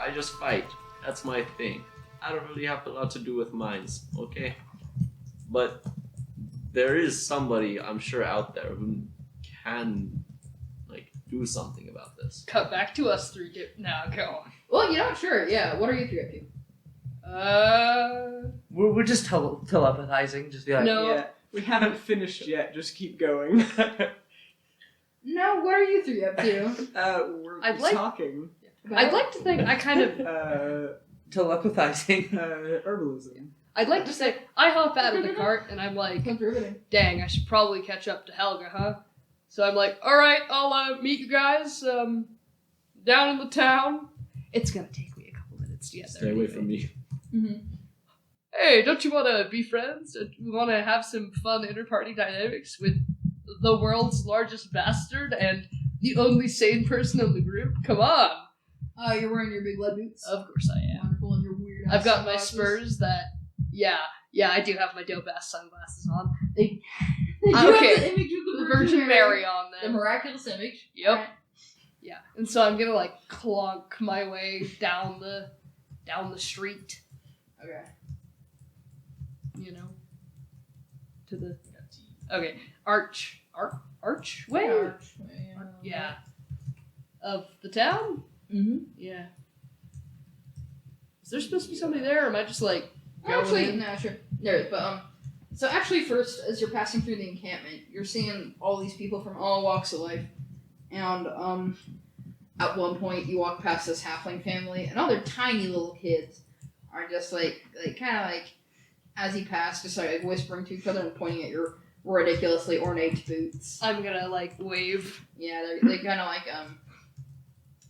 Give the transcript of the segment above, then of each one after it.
I just fight. That's my thing. I don't really have a lot to do with mines, okay? But there is somebody, I'm sure, out there who can, like, do something about this. Cut back to us three. Now, go on. Well, sure, yeah. What are you three up to? We're just telepathizing. Just be like, No. Yeah, we haven't finished yet. Just keep going. No, what are you three up to? We're I'd like- talking. I'd like to think I kind of. telepathizing. Herbalism. I'd like to say I hop out of the cart and I'm like, Come through everything. dang, I should probably catch up to Helga, huh? So I'm like, all right, I'll meet you guys down in the town. It's gonna take me a couple minutes to get there. Stay away from me. Mm-hmm. Hey, don't you want to be friends? Do you want to have some fun inter-party dynamics with the world's largest bastard and the only sane person in the group? Come on. You're wearing your big lead boots. Of course I am. Wonderful, and your weird. I've got my spurs that, yeah, I do have my dope-ass sunglasses on. They Okay. have the image of The Virgin Mary on The them. miraculous image. Yep. Alright. Yeah, and so I'm gonna like clonk my way down the street, Okay. you know, to the archway. Yeah, of the town. Mm-hmm. Yeah. Is there supposed to be somebody there, or am I just like going Actually, in? no, sure. There is, but so actually, first, as you're passing through the encampment, you're seeing all these people from all walks of life, and at one point you walk past this halfling family, and all their tiny little kids are just like kind of like as you pass, just like whispering to each other and pointing at your ridiculously ornate boots. I'm gonna like wave. Yeah, they kind of like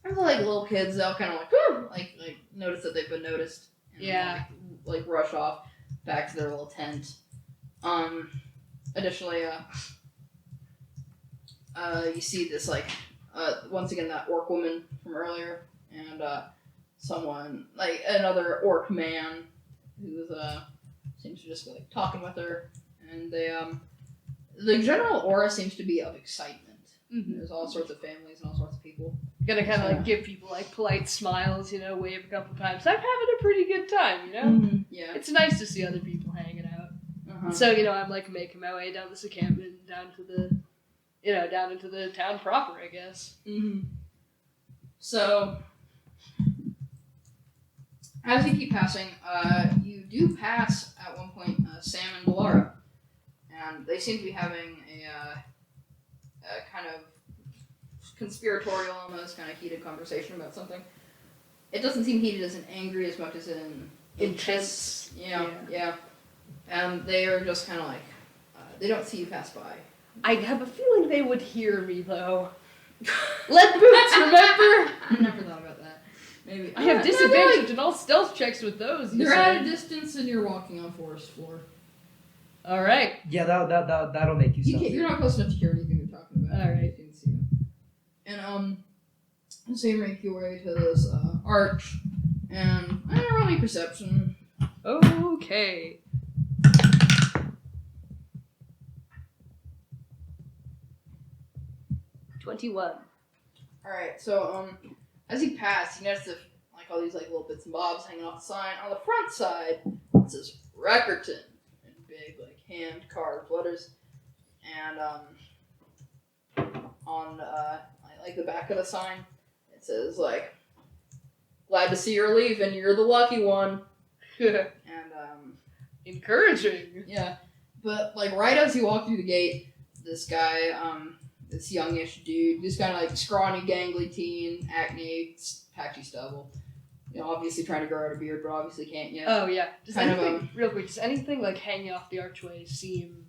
they're like little kids. They'll kind of like whew, like notice that they've been noticed. And Yeah. like rush off back to their little tent. Additionally, you see this like once again that orc woman from earlier, and someone like another orc man who's seems to just be like talking with her, and they the general aura seems to be of excitement. Mm-hmm. There's all sorts of families and all sorts of people. Gonna kind of like give people like polite smiles, you know, wave a couple times. I'm having a pretty good time, you know. Yeah. It's nice to see other people hanging out. Uh-huh. So, you know, I'm like making my way down this encampment, down to the, you know, down into the town proper, I guess. Mm-hmm. So, as you keep passing, you do pass at one point Sam and Balara, and they seem to be having a kind of conspiratorial, almost kind of heated conversation about something. It doesn't seem heated as in angry as much as in Intense. Yeah. And they are just kind of like, they don't see you pass by. I have a feeling they would hear me, though. Lead boots, remember? I never thought about that. Maybe I have no, disadvantage in all stealth checks with those. you They're at a said. distance and you're walking on forest floor. All right. Yeah, that'll make you stealthy. You're not close enough to hear anything they're talking about. All right. You can see them. And so you make your way to this arch, and roll me perception. Okay. $21. All right. So as you pass, you notice like all these like little bits and bobs hanging off the sign on the front side. It says Reckerton in big like hand carved letters, and on like the back of the sign, it says like, "Glad to see you're leaving. You're the lucky one." And Encouraging. yeah, but like right as you walk through the gate, this guy, this youngish dude, this kind of like scrawny, gangly teen, acne, patchy stubble. You know, obviously trying to grow out a beard, but obviously can't yet. Oh yeah. Does Kind of, anything real quick? Does anything like hanging off the archway seem,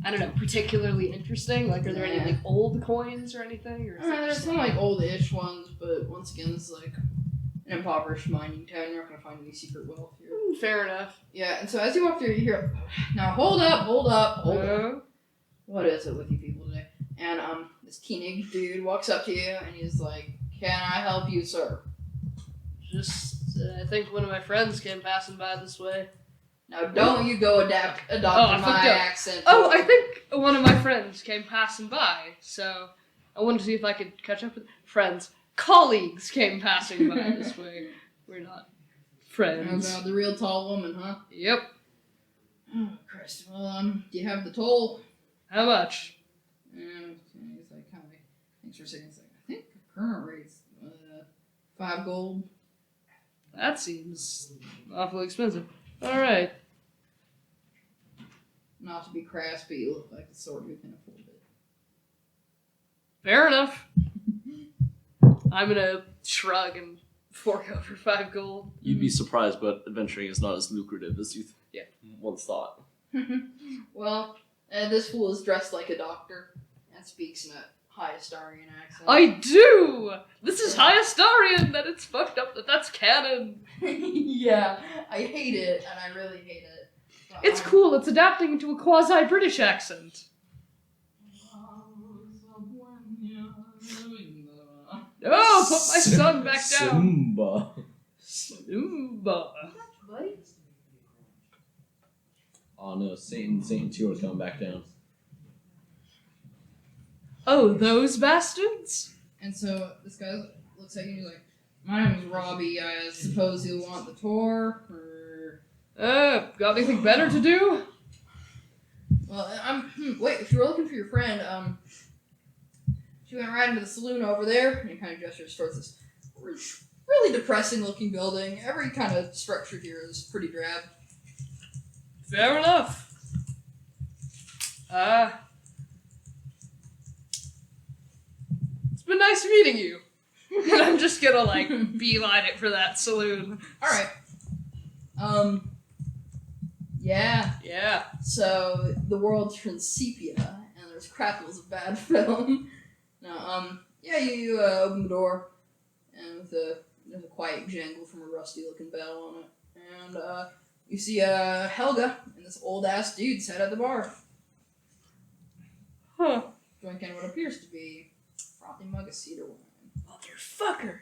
I don't know, particularly interesting? Like, are there any like old coins or anything? Or is it There's just some like old-ish ones, but once again, this is like an impoverished mining town. You're not gonna find any secret wealth here. fair enough. Yeah, and so as you walk through, you hear, "Now hold up. What is it with you people today?" And this teenage dude walks up to you and he's like, "Can I help you, sir?" Just, I think one of my friends came passing by this way. Now don't you go adopt I my fucked up. accent. Oh, I think one of my friends came passing by, so I wanted to see if I could catch up with friends. colleagues came passing by this way. We're not Oh friends. god, the real tall woman, huh? Yep. Oh Christ. Well, do you have the toll? How much? And he's like, kind of like, thanks for saying. He's like, I think the current rate's 5 gold. That seems awfully expensive. All right. Not to be crass, but you look like the sort who can afford it. Fair enough. I'm gonna shrug and fork over 5 gold. You'd be surprised, but adventuring is not as lucrative as you Yeah. once thought. Well, this fool is dressed like a doctor and speaks in a high Astarian accent. I do! This is High Astarian, that it's fucked up that that's canon. Yeah, I hate it, and I really hate it. But It's cool, it's adapting into a quasi-British accent. Oh, put my son back down. Simba. Simba. Buddy? Oh no, Satan 2 are coming back down. Oh, those bastards? And so this guy looks at you and he's like, my name is Robbie, I suppose you'll want the tour, or... Got anything better to do? Well, wait, if you were looking for your friend, she went right into the saloon over there, and he kind of gestures towards this really depressing looking building. Every kind of structure here is pretty drab. Fair enough. It's been nice meeting you. And I'm just gonna, like, beeline it for that saloon. Alright. Yeah. Yeah. So, the world's from sepia, and there's crackles of bad film. Now, yeah, you open the door, and there's a quiet jangle from a rusty-looking bell on it. And, you see, Helga and this old-ass dude sat at the bar, Huh. drinking what appears to be a frothy mug of cedar wine. Motherfucker.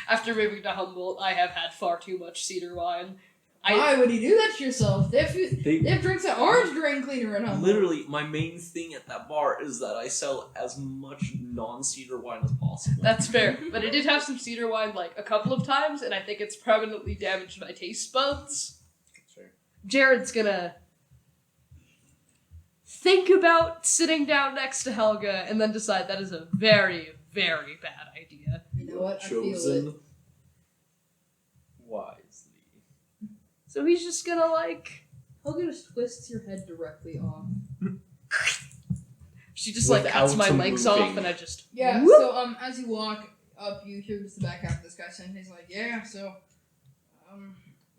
After moving to Humboldt, I have had far too much cedar wine. Why would you do that to yourself? They have drinks that orange drain cleaner in them. Literally, my main thing at that bar is that I sell as much non-cedar wine as possible. That's fair. But I did have some cedar wine, like, a couple of times, and I think it's permanently damaged my taste buds. Sure. Jared's gonna think about sitting down next to Helga and then decide that is a very, very bad idea. You know what? I feel it. Chosen wisely. So he's just gonna, like... Helga just twists your head directly off. She just, like, cuts my Without legs moving. off and I just... Yeah, whoop. so, as you walk up, you hear just the back half of this guy saying, he's like, yeah, so,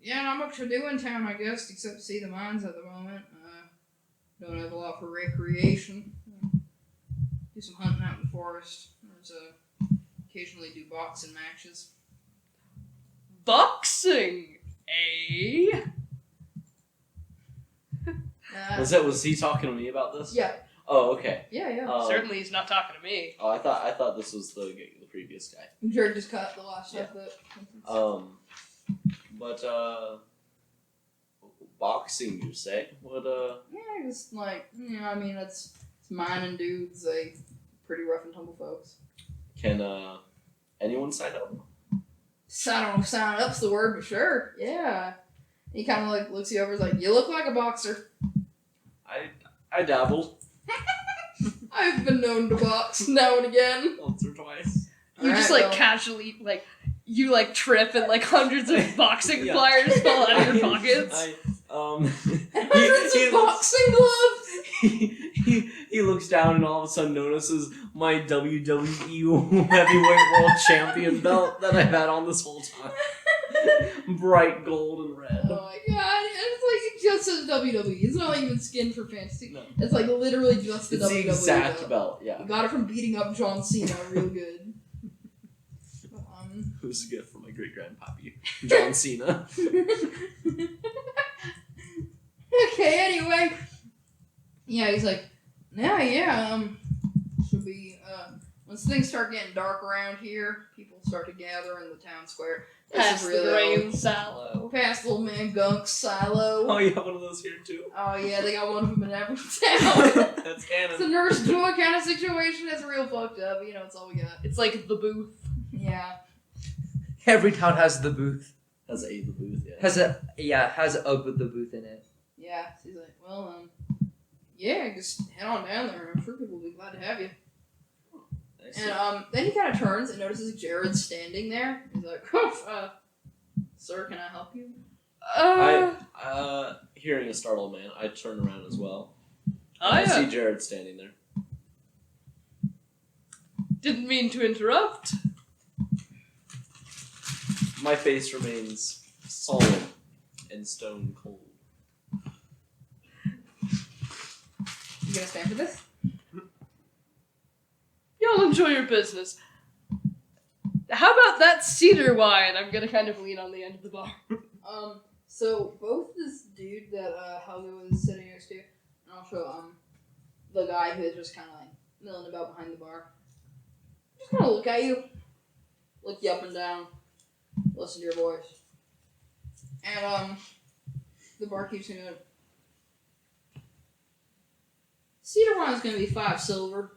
yeah, not much to do in town, I guess, except see the mines at the moment. Don't have a lot for recreation. Do some hunting out in the forest. There's, occasionally do boxing matches. Boxing, eh? Was he talking to me about this? Yeah. Oh, okay. Yeah. Certainly he's not talking to me. Oh, I thought this was the previous guy. Jared just cut the last stuff, but boxing, you say? What Yeah, just like, I mean, it's mining dudes, they pretty rough and tumble folks. can anyone sign up? So I don't know if sign up's the word, but sure, yeah. He kind of like looks you over, and is like, you look like a boxer. I dabbled I've been known to box now and again. once or twice. You just, Alright, like, well. casually, like, you, like, trip and, like, hundreds of boxing Yeah. flyers fall out of your pockets. Hundreds of boxing gloves! He looks down and all of a sudden notices my WWE Heavyweight World Champion belt that I've had on this whole time. Bright gold and red. Oh my god, it's like it just says WWE. It's not like even skin for fantasy. No. It's like literally just the It's WWE the exact belt. belt, yeah. You got it from beating up John Cena real good. It was a gift from my great grandpappy, John Cena. Okay, anyway. Yeah, he's like, yeah, should be, once things start getting dark around here, people start to gather in the town square. Past the real. grain silo. Past Little Man Gunk's silo. Oh, you have one of those here too? Oh yeah, they got one of them in every town. That's It's a canon. nurse joy kind of situation. It's real fucked up. You know, it's all we got. It's like the booth. Yeah. Every town has the booth. Has a the booth, yeah. Has a with the booth in it. Yeah. So he's like, well, yeah, just head on down there. I'm sure people will be glad to have you. Nice. And then he kind of turns and notices Jared standing there. He's like, sir, can I help you? Hearing a startled man, I turn around as well. I I see Jared standing there. didn't mean to interrupt. My face remains solemn and stone cold. You gonna stand for this? Y'all enjoy your business. How about that cedar wine? I'm gonna kind of lean on the end of the bar. So both this dude that Helga was sitting next to, and also the guy who is just kind of like milling about behind the bar, just kind of look at you, look you up and down, listen to your voice, and the barkeep's gonna go, cedar wine's gonna be 5 silver.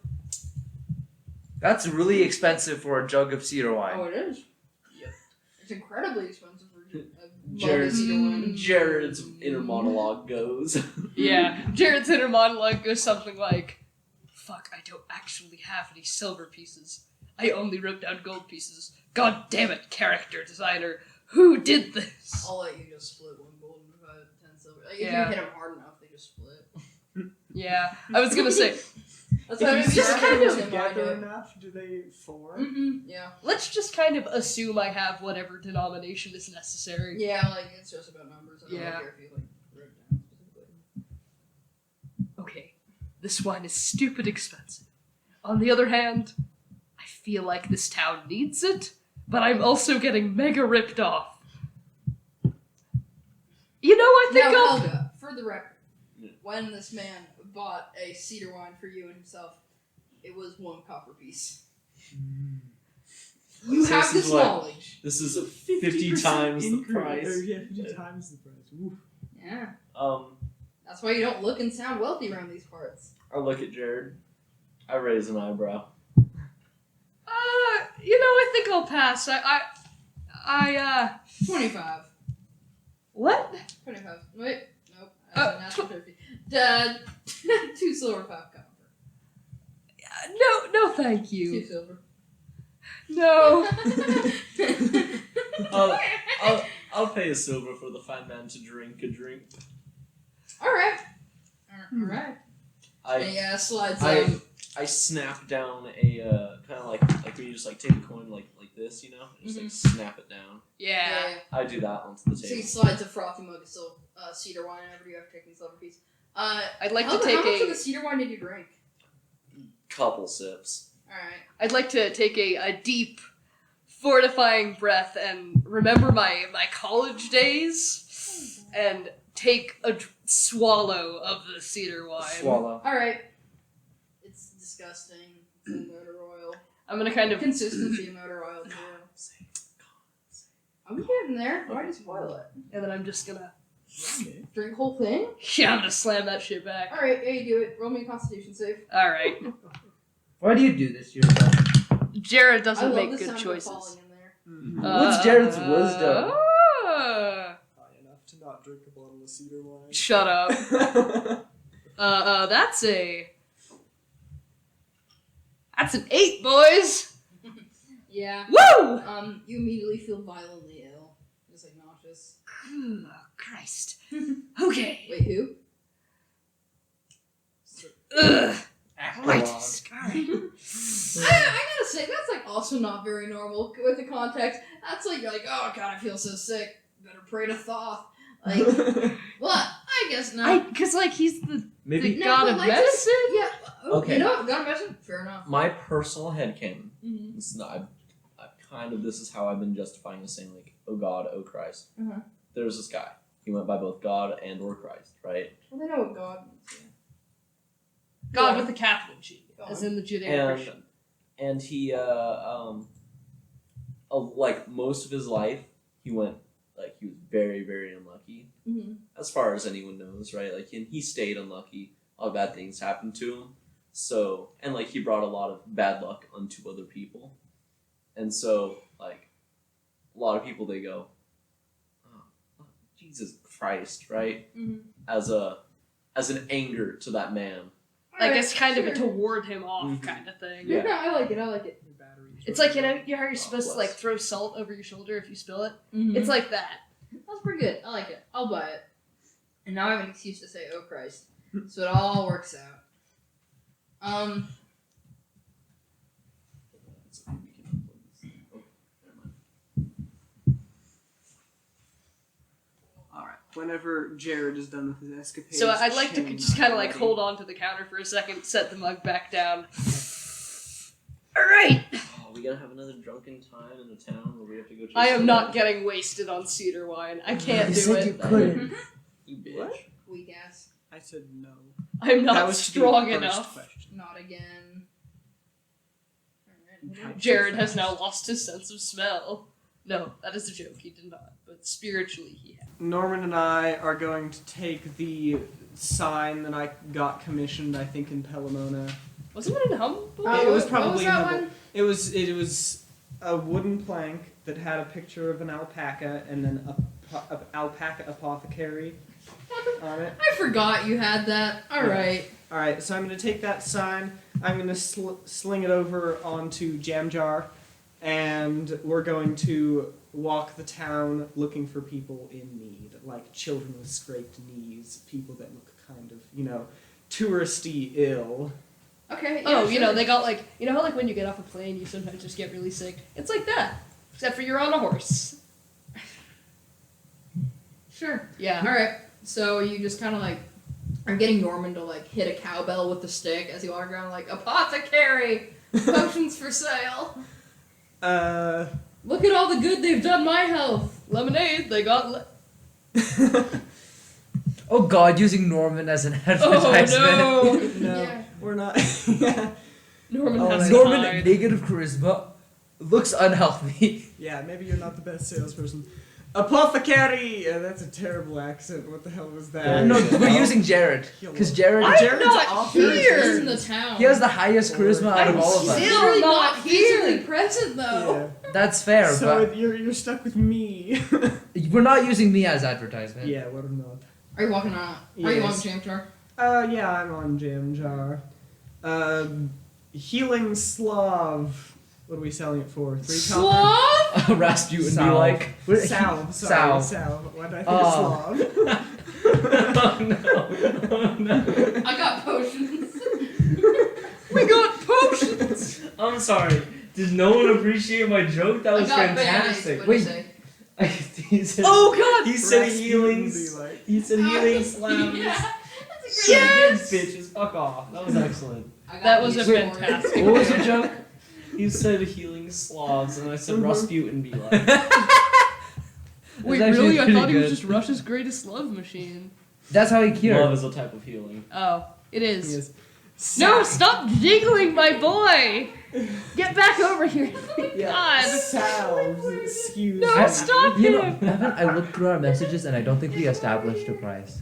That's really expensive for a jug of cedar Oh, wine. it is. Yep. It's incredibly expensive for a Jared's- cedar wine. Jared's inner monologue goes. Yeah, Jared's inner monologue goes something like, "Fuck, I don't actually have any silver pieces. I only wrote down gold pieces. God damn it, character designer. Who did this?" I'll let you just split 1 gold and 10 silver. Like, if Yeah. you hit them hard enough, they just split. Yeah, I was gonna say, That's If what I you mean. Just stack kind them of together enough, do they form? Mm-hmm. Yeah. let's just kind of assume I have whatever denomination is necessary. Yeah, like it's just about numbers. I don't Yeah. care if you like wrote it down specifically. Okay, this wine is stupid expensive. On the other hand, I feel like this town needs it, but I'm also getting mega ripped off. You know, I think Now, I'll... Helga, for the record, Yeah. when this man bought a cedar wine for you and himself, it was 1 copper piece. You So have this is this what- knowledge. This is a 50 times the price. Oh, yeah, 50 times the price. Oof. Yeah. Um, That's why you don't look and sound wealthy around these parts. I look at Jared. I raise an eyebrow. You know, I think I'll pass. I 25. What? 25. Wait. Nope. Uh, That's a natural 50. Dad. 2 silver, 5 copper. No, thank 2 you. silver. No. I'll pay a silver for the fine man to drink a drink. Alright. Alright. I Yeah, slides I- down. I snap down a kind of like when you just like take a coin like this, you know, and just like snap it down. Yeah. I do that onto the So he table. slides a frothy mug of cedar wine whenever you have taken silver piece. I'd like to Helga, take how much of a. the cedar wine did you drink? Couple sips. Alright. I'd like to take a deep, fortifying breath and remember my college days, and take a swallow of the cedar wine. Swallow. Alright. It's disgusting. It's in motor oil. I'm gonna kind of. Consistency of motor oil, too. I'm getting there. Why do you spoil it? And then I'm just gonna. Okay. Drink whole thing? Yeah, I'm gonna slam that shit back. Alright, yeah, you do it. Roll me a constitution save. Alright. Why do you do this to yourself? Jared I doesn't love make the good sound of choices. falling in there. Mhm. What's Jared's wisdom? High enough to not drink a bottle of cedar wine. Shut up. That's an 8, boys! Yeah. Woo! You immediately feel violently ill. Just like nauseous. Oh, Christ. Okay. Wait, who? Ugh. Right. Alright. I gotta say, that's like also not very normal with the context. That's like you're like, oh god, I feel so sick. Better pray to Thoth. Like, what? I guess not. Cause like he's the Maybe No. God but of like, medicine? Yeah. Oh, Okay. You know, God of medicine. Fair enough. my personal headcanon. Mm-hmm. It's not. I kind of. This is how I've been justifying this, saying like, "Oh God, oh Christ." Uh-huh. There's this guy. He went by both God and or Christ, right? Well, they know what God means. God Yeah. with the capital G, God. as in the Judeo-Christian. And he like most of his life he went he was very, very unlucky. Mm-hmm. As far as anyone knows, right? And he stayed unlucky. A lot of bad things happened to him. So, and he brought a lot of bad luck onto other people. And so, a lot of people, they go, oh, Jesus Christ, right? Mm-hmm. As an anger to that man. It's kind of a to ward him off Mhm. kind of thing. Yeah. I like it. Your batteries It's were like, you know dead. how you're supposed to bless. throw salt over your shoulder if you spill it? Mm-hmm. It's like that. That's pretty good. I like it. I'll buy it. And now I have an excuse to say, "Oh Christ!" So it all works out. Alright. Whenever Jared is done with his escapades. So I'd like to Shane just and I kind of are ready. hold on to the counter for a second, set the mug back down. Alright! Oh, we gotta have another drunken time in the town where we have to go. I am not getting wasted on cedar wine. I can't You do said it. you couldn't. You bitch. What? Weak ass. I said no. I'm That not was to be strong the first enough. question. Not again. Alright. Jared has now lost his sense of smell. No, that is a joke. He did not. But spiritually, he had. Norman and I are going to take the sign that I got commissioned, I think, in Pelamona. Wasn't it in Humble? It was what probably was that Humble. one? It was a wooden plank that had a picture of an alpaca and then a alpaca apothecary on it. I forgot you had that. Alright. Alright, so I'm going to take that sign, I'm going to sling it over onto Jam Jar, and we're going to walk the town looking for people in need, like children with scraped knees, people that look kind of, touristy ill. Okay. Oh, Yeah, sure. they got how when you get off a plane, you sometimes just get really sick? It's like that. Except for you're on a horse. Sure. Yeah. Alright. So you just kind of are getting Norman to hit a cowbell with the stick as you walk around apothecary! Potions for sale! Look at all the good they've done my health! Lemonade, they got... Oh God, using Norman as an Oh advertisement. no! No, Yeah. we're not. Yeah. Norman Oh, has my to Norman, hide. negative charisma, looks unhealthy. Yeah, maybe you're not the best salesperson. Apothecary! That's a terrible accent. What the hell was that? No, we're using Jared because Jared. I'm Jared's not awful. here! in the town. He has the highest charisma out of I'm all of us. still- He's really not not here. physically present though. Yeah. That's fair, So you're stuck with me. but we're not using me as advertisement. Yeah, what I'm not. Are you walking on? Are you on Yes. Jam Jar? Yeah, I'm on Jam Jar. Healing Slav. What are we selling it for? 3 copper? Slav? Rasputin be Salve. like, We're- Salve, sorry, salve. Why did I think Oh. of Slav? oh no, oh no. I got potions. We got potions! I'm sorry. Did no one appreciate my joke? That I was got fantastic. What'd you say? He said, Oh god! he said Rasputin healing. be like. He said healing slams. Yeah, that's a Yes! Bitches, fuck off. That was excellent. I got That was a used for it. fantastic- What was your joke? You said healing Slavs, and I said Mhm. Rasputin be like. Wait, That's actually really? I pretty thought he was good. just Russia's greatest love machine. That's how he Love cured. is a type of healing. Oh, it is. Yes. No, Salve. stop jiggling, my boy! Get back over here. Yeah. God. Salves, excuse No, me. stop You know, him! Evan, I looked through our messages and I don't think we established a price.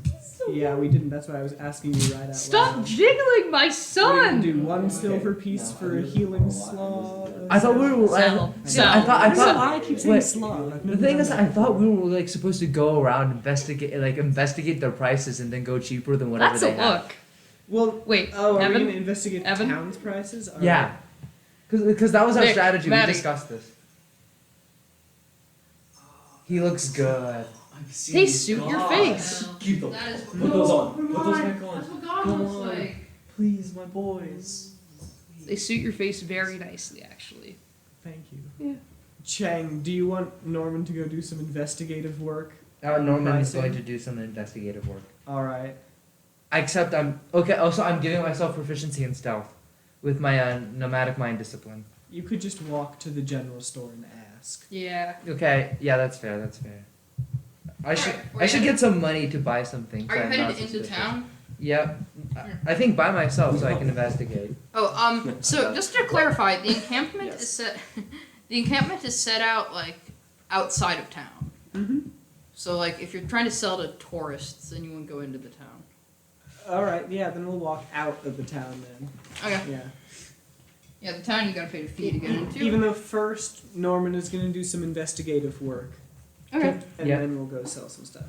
Yeah, we didn't. That's why I was asking you right out Stop loud. jiggling my We're gonna son! do 1 silver piece for a healing Slav. I thought we were. Sal. I thought. I keep saying Wait, Slav. I've The never thing done is, that I thought before. we were supposed to go around investigate their prices and then go cheaper than whatever That's they a have. look. Well, Wait, oh, are we Evan? gonna investigate the Evan? town's prices? Or- Yeah, because that was our Nick, strategy. Maddie. We discussed this. He looks good. They suit your face. Keep them. That is Put those on. Come Put those on. back on. That's what God Come looks on. like. Please, my boys. They suit your face very nicely, actually. Thank you. Yeah. Chang, do you want Norman to go do some investigative work? Norman is Pricing? going to do some investigative work. All right. Except I'm okay. Also, I'm giving myself proficiency in stealth with my nomadic mind discipline. You could just walk to the general store and ask. Yeah. Okay, yeah, that's fair. That's fair. I should Alright, I should wait. get some money to buy some things. Are you so I'm not headed into suspicious. town? Yep. I think by myself, so I can investigate. Oh, so just to clarify, the encampment Yes. is set. The encampment is set out outside of town. So like, if you're trying to sell to tourists, then you wouldn't go into the town. All right, yeah, then we'll walk out of the town then. Okay. Yeah. Yeah, the town you gotta pay a fee to get into. Even though first Norman is going to do some investigative work, Okay. and Yeah. then we'll go sell some stuff.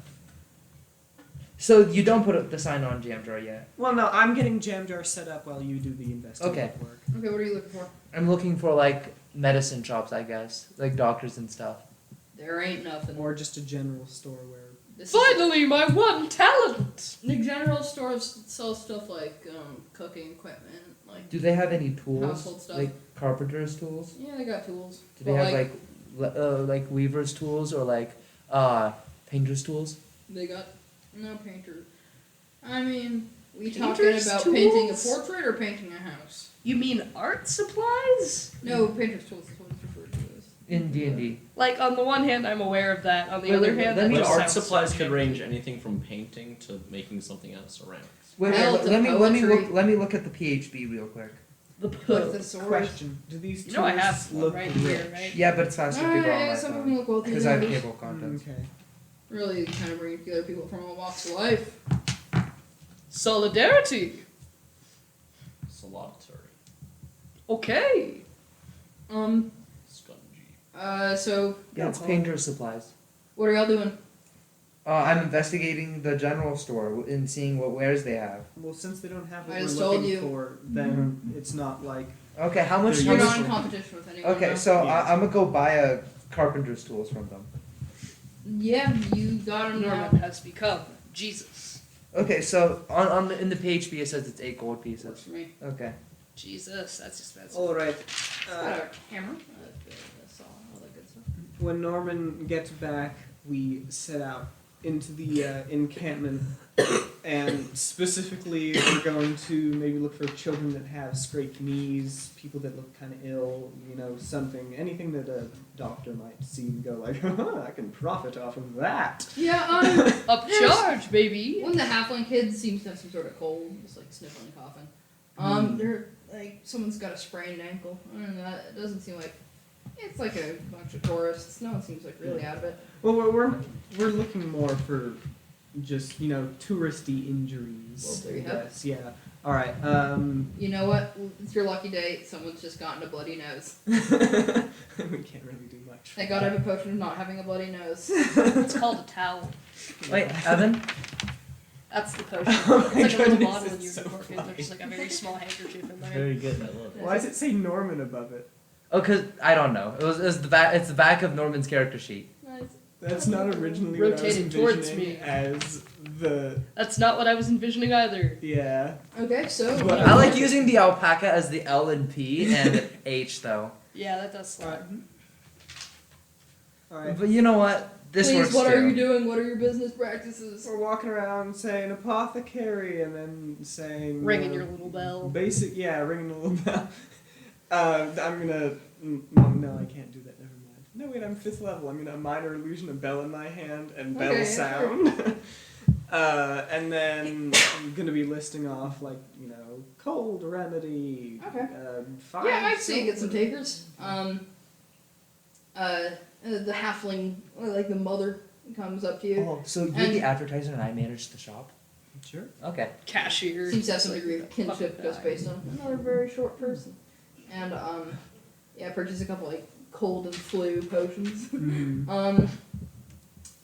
So you don't put up the sign on Jam Jar yet. Well, no, I'm getting Jam Jar set up while you do the investigative work. Okay, what are you looking for? I'm looking for like medicine shops, I guess, like doctors and stuff. There ain't nothing. Or just a general store where. This Finally, my one talent! is the general stores sell stuff like cooking equipment, like Do they have any tools, household stuff. like carpenter's tools? Yeah, they got tools. Do they But, have like weaver's tools or like painter's tools? They got no painters. I mean, we Painter's talking about painting a tools? portrait or painting a house? You mean art supplies? No, painter's tools is what it's referred to as. In D&D. Like, on the one hand, I'm aware of that. On the Wait, other wait, hand, let that me- But just art sounds supplies so could shitty. range anything from painting to making something out of ceramics. Wait, Hell wait, to let me poetry. let me look at the PHB real quick. The With poo. the sword. Question: do these You know I have tourists one look right rich? here, right? Yeah, but it's faster to go on my some of them phone look wealthy. because I have others. cable content. Okay. Really kind of bring together people from all walks of life. Solidarity. Solitary. Okay. Scungy. So Yeah, it's painter's supplies. what are y'all doing? I'm investigating the general store and seeing what wares they have. Well, since they don't have what I we're just told looking you. for, then it's not like. Okay, how much? They're How You're useful. not much in competition with anyone. okay, no? so Yeah. I'm gonna go buy a carpenter's tools from them. Yeah, you got him now. Norman has become Jesus. Okay, so on in the PHB it says it's 8 gold Works pieces. for me. Okay. Jesus, that's expensive. All right. Got a hammer. That's all that good stuff. When Norman gets back, we set out into the encampment, and specifically, we're going to maybe look for children that have scraped knees, people that look kind of ill, something, anything that a doctor might see and go like, I can profit off of that. Yeah, Upcharge, baby. when the halfling kid seems to have some sort of cold, just like sniffling, coughing. They're like someone's got a sprained ankle. I don't know. It doesn't seem like it's like a bunch of tourists. No one seems like really out of it. Well, we're looking more for just touristy injuries. Well, there you I have it. guess. Yeah. All right. You know what? It's your lucky day. Someone's just gotten a bloody nose. we can't really do much. They gotta have a potion of not having a bloody nose. It's called a towel. Wait, Evan? That's the potion. Oh my It's like a little goodness, bottle and it's you so cork it. funny. There's like a very small handkerchief in there. Very good. I love it. Why does it say Norman above it? Oh, cause I don't know. It was the back. It's the back of Norman's character sheet. Nice. That's not originally what I was Rotated towards envisioning me. as the That's not what I was envisioning either. yeah. Okay, so But I like using the alpaca as the L and P and H though. Yeah, that does slide. All right. But you know what? This please, works what too. are you doing? What are your business practices? We're walking around saying apothecary and then saying Ringing your little bell. Basic, yeah, ringing a little bell. I'm gonna. No, I can't do that. Never mind. No, wait, I'm 5th level. I'm gonna minor illusion a bell in my hand and bell Okay, yeah, sound. And then I'm gonna be listing off cold remedy. Okay. Fine. Yeah, I might see get some takers. The halfling, like the mother, comes up to you. Oh, so you're And- the advertiser and I manage the shop? Sure. Okay. Cashier. Seems to have some Like, degree of kinship fucking just guy. based on another very short person. And purchase a couple cold and flu potions. Mm-hmm.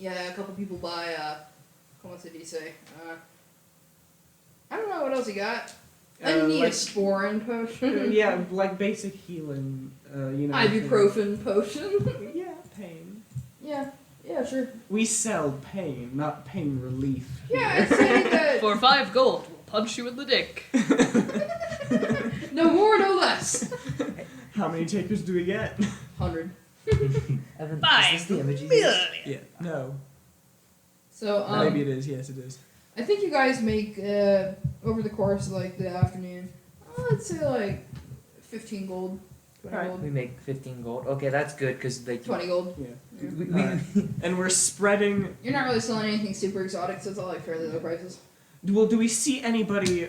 A couple people buy what did he say? I don't know what else he got. A Neosporin potion. Yeah, like basic healing. Ibuprofen potion. Yeah, pain. Yeah, sure. We sell pain, not pain relief. Yeah, I'd say that. For 5 gold, we'll punch you in the dick. No more, no less. How many takers do we get? 100. Evan, Five. is this the image you Yeah. used? Yeah. No. So Maybe it is. Yes, it is. I think you guys make over the course of the afternoon, let's say 15 gold, 20 Alright. gold, We make 15 gold. Okay, that's good because 20 gold. Yeah. Yeah. we Alright. And we're spreading. You're not really selling anything super exotic, so it's all fairly low prices. Well, do we see anybody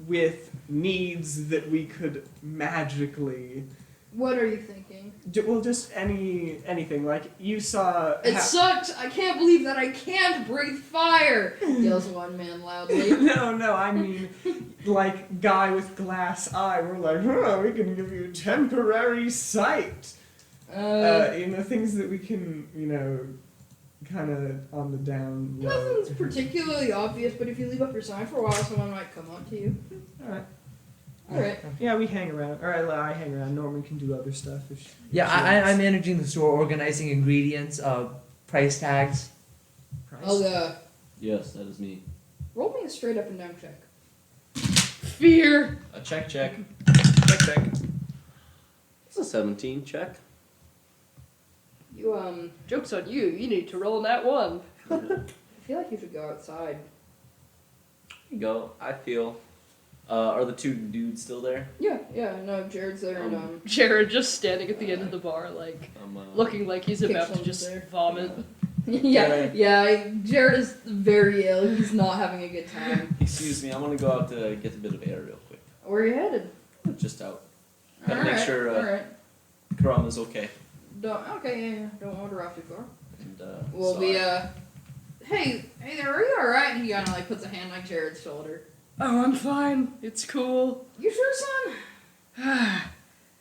with needs that we could magically What are you thinking? Well, just anything. Like you saw. It sucks. I can't believe that I can't breathe fire. Yells one man loudly. No, I mean, like guy with glass eye. We're like, we can give you temporary sight. Things that we can, kind of on the down low. Nothing's particularly obvious, but if you leave up your sign for a while, someone might come up to you. Alright. Yeah, we hang around. Alright, I hang around. Norman can do other stuff. Yeah, I'm managing the store, organizing ingredients, price tags. I'll Yes, that is me. roll me a straight up and down check. Fear. A check. Check. It's a 17 check. You Joke's on you. You need to roll that one. I feel like you should go outside. There you go. I feel. Are the two dudes still there? Yeah, no, Jared's there and Jared just standing at the end of the bar, like looking like he's about to Pixel's just there. vomit. yeah, Jared is very ill. He's not having a good time. Excuse me, I'm gonna go out to get a bit of air real quick. Where are you headed? Just out. Gotta make sure Alright. Karam is okay. Yeah. Don't wander off too far. And, We'll so be hey there, are you alright? And he kinda like puts a hand on Jared's shoulder. Oh, I'm fine. It's cool. You sure, son?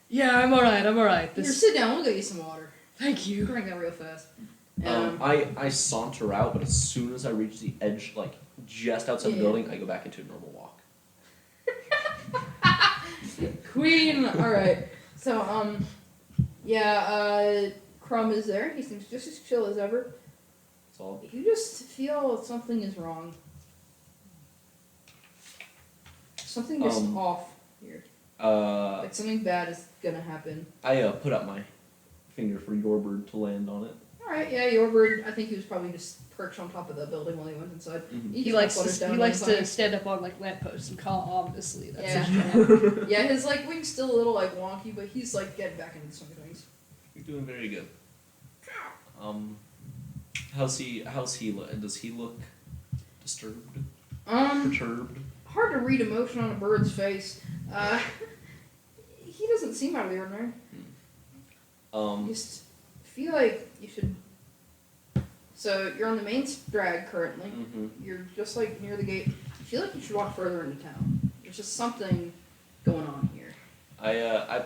Yeah, I'm alright. Here, sit down, we'll get you some water. Thank you. Drink that real fast. I saunter out, but as soon as I reach the edge, like just outside the Yeah. building, I go back into a normal walk. Queen! Alright. So, Crumb is there. He seems just as chill as ever. That's all. You just feel something is wrong. Something is off here. Like something bad is gonna happen. I put up my finger for your bird to land on it. Alright, yeah, your bird, I think he was probably just perched on top of the building while he went inside. Mhm. He just likes flutters to, down he likes on the to stand up on like lampposts and call ominously. That's Yeah. his jam. Yeah, his like wing's still a little like wonky, but he's like getting back into the swing of things. You're doing very good. How's he? Does he look disturbed? Perturbed? Hard to read emotion on a bird's face. He doesn't seem out of the ordinary. You just feel like you should. So you're on the main drag currently. Mm-hmm. You're just like near the gate. I feel like you should walk further into town. There's just something going on here. I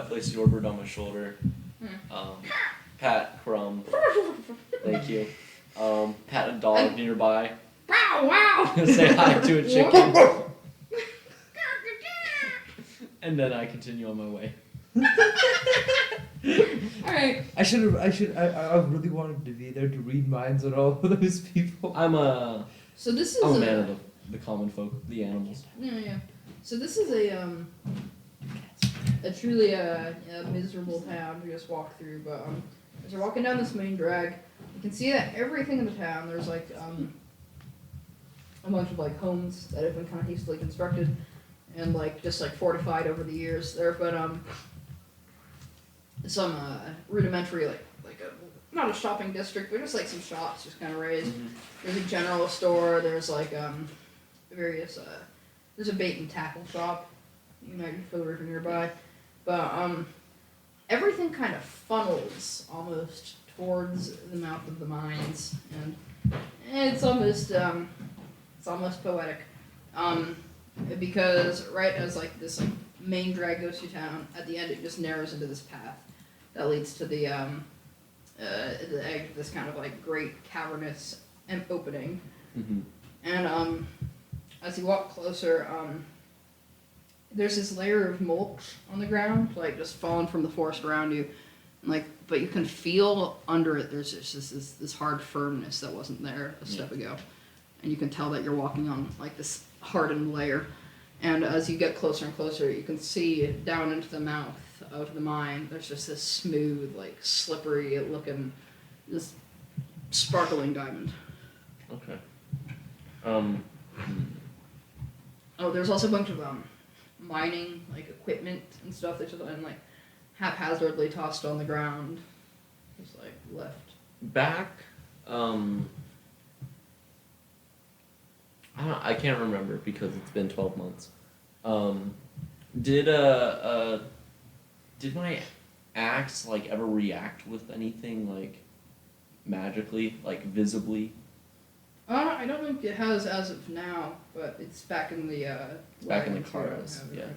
place your bird on my shoulder. Pat Crumb. Thank you. Pat a dog nearby. Wow! Wow! Say hi to a chicken. And then I continue on my way. Alright. I really wanted to be there to read minds on all of those people. I'm a So this is I'm a man of the common folk, the animals. Yeah. So this is a truly miserable town to just walk through. But as you're walking down this main drag, you can see that everything in the town. There's like a bunch of like homes that have been kind of hastily constructed and like just like fortified over the years. There, but some rudimentary like a not a shopping district, but just like some shops just kind of raised. Mm-hmm. There's a general store. There's like various there's a bait and tackle shop, for the river nearby, but everything kind of funnels almost towards the mouth of the mines, and it's almost poetic, because right as like this like main drag goes through town, at the end it just narrows into this path that leads to the edge of this kind of like great cavernous opening. Mm-hmm. And as you walk closer, there's this layer of mulch on the ground, like just fallen from the forest around you, and, like, but you can feel under it. There's just this hard firmness that wasn't there a step ago, and you can tell that you're walking on like this hardened layer. And as you get closer and closer, you can see down into the mouth of the mine. There's just this smooth, like slippery looking, this sparkling diamond. Okay. Oh, there's also a bunch of mining like equipment and stuff that's just like haphazardly tossed on the ground, just like left. Back, I can't remember because it's been 12 months. Did my axe like ever react with anything like magically, like visibly? I don't think it has as of now, but it's back in the back in the wagons here. I don't cars, have it yeah. right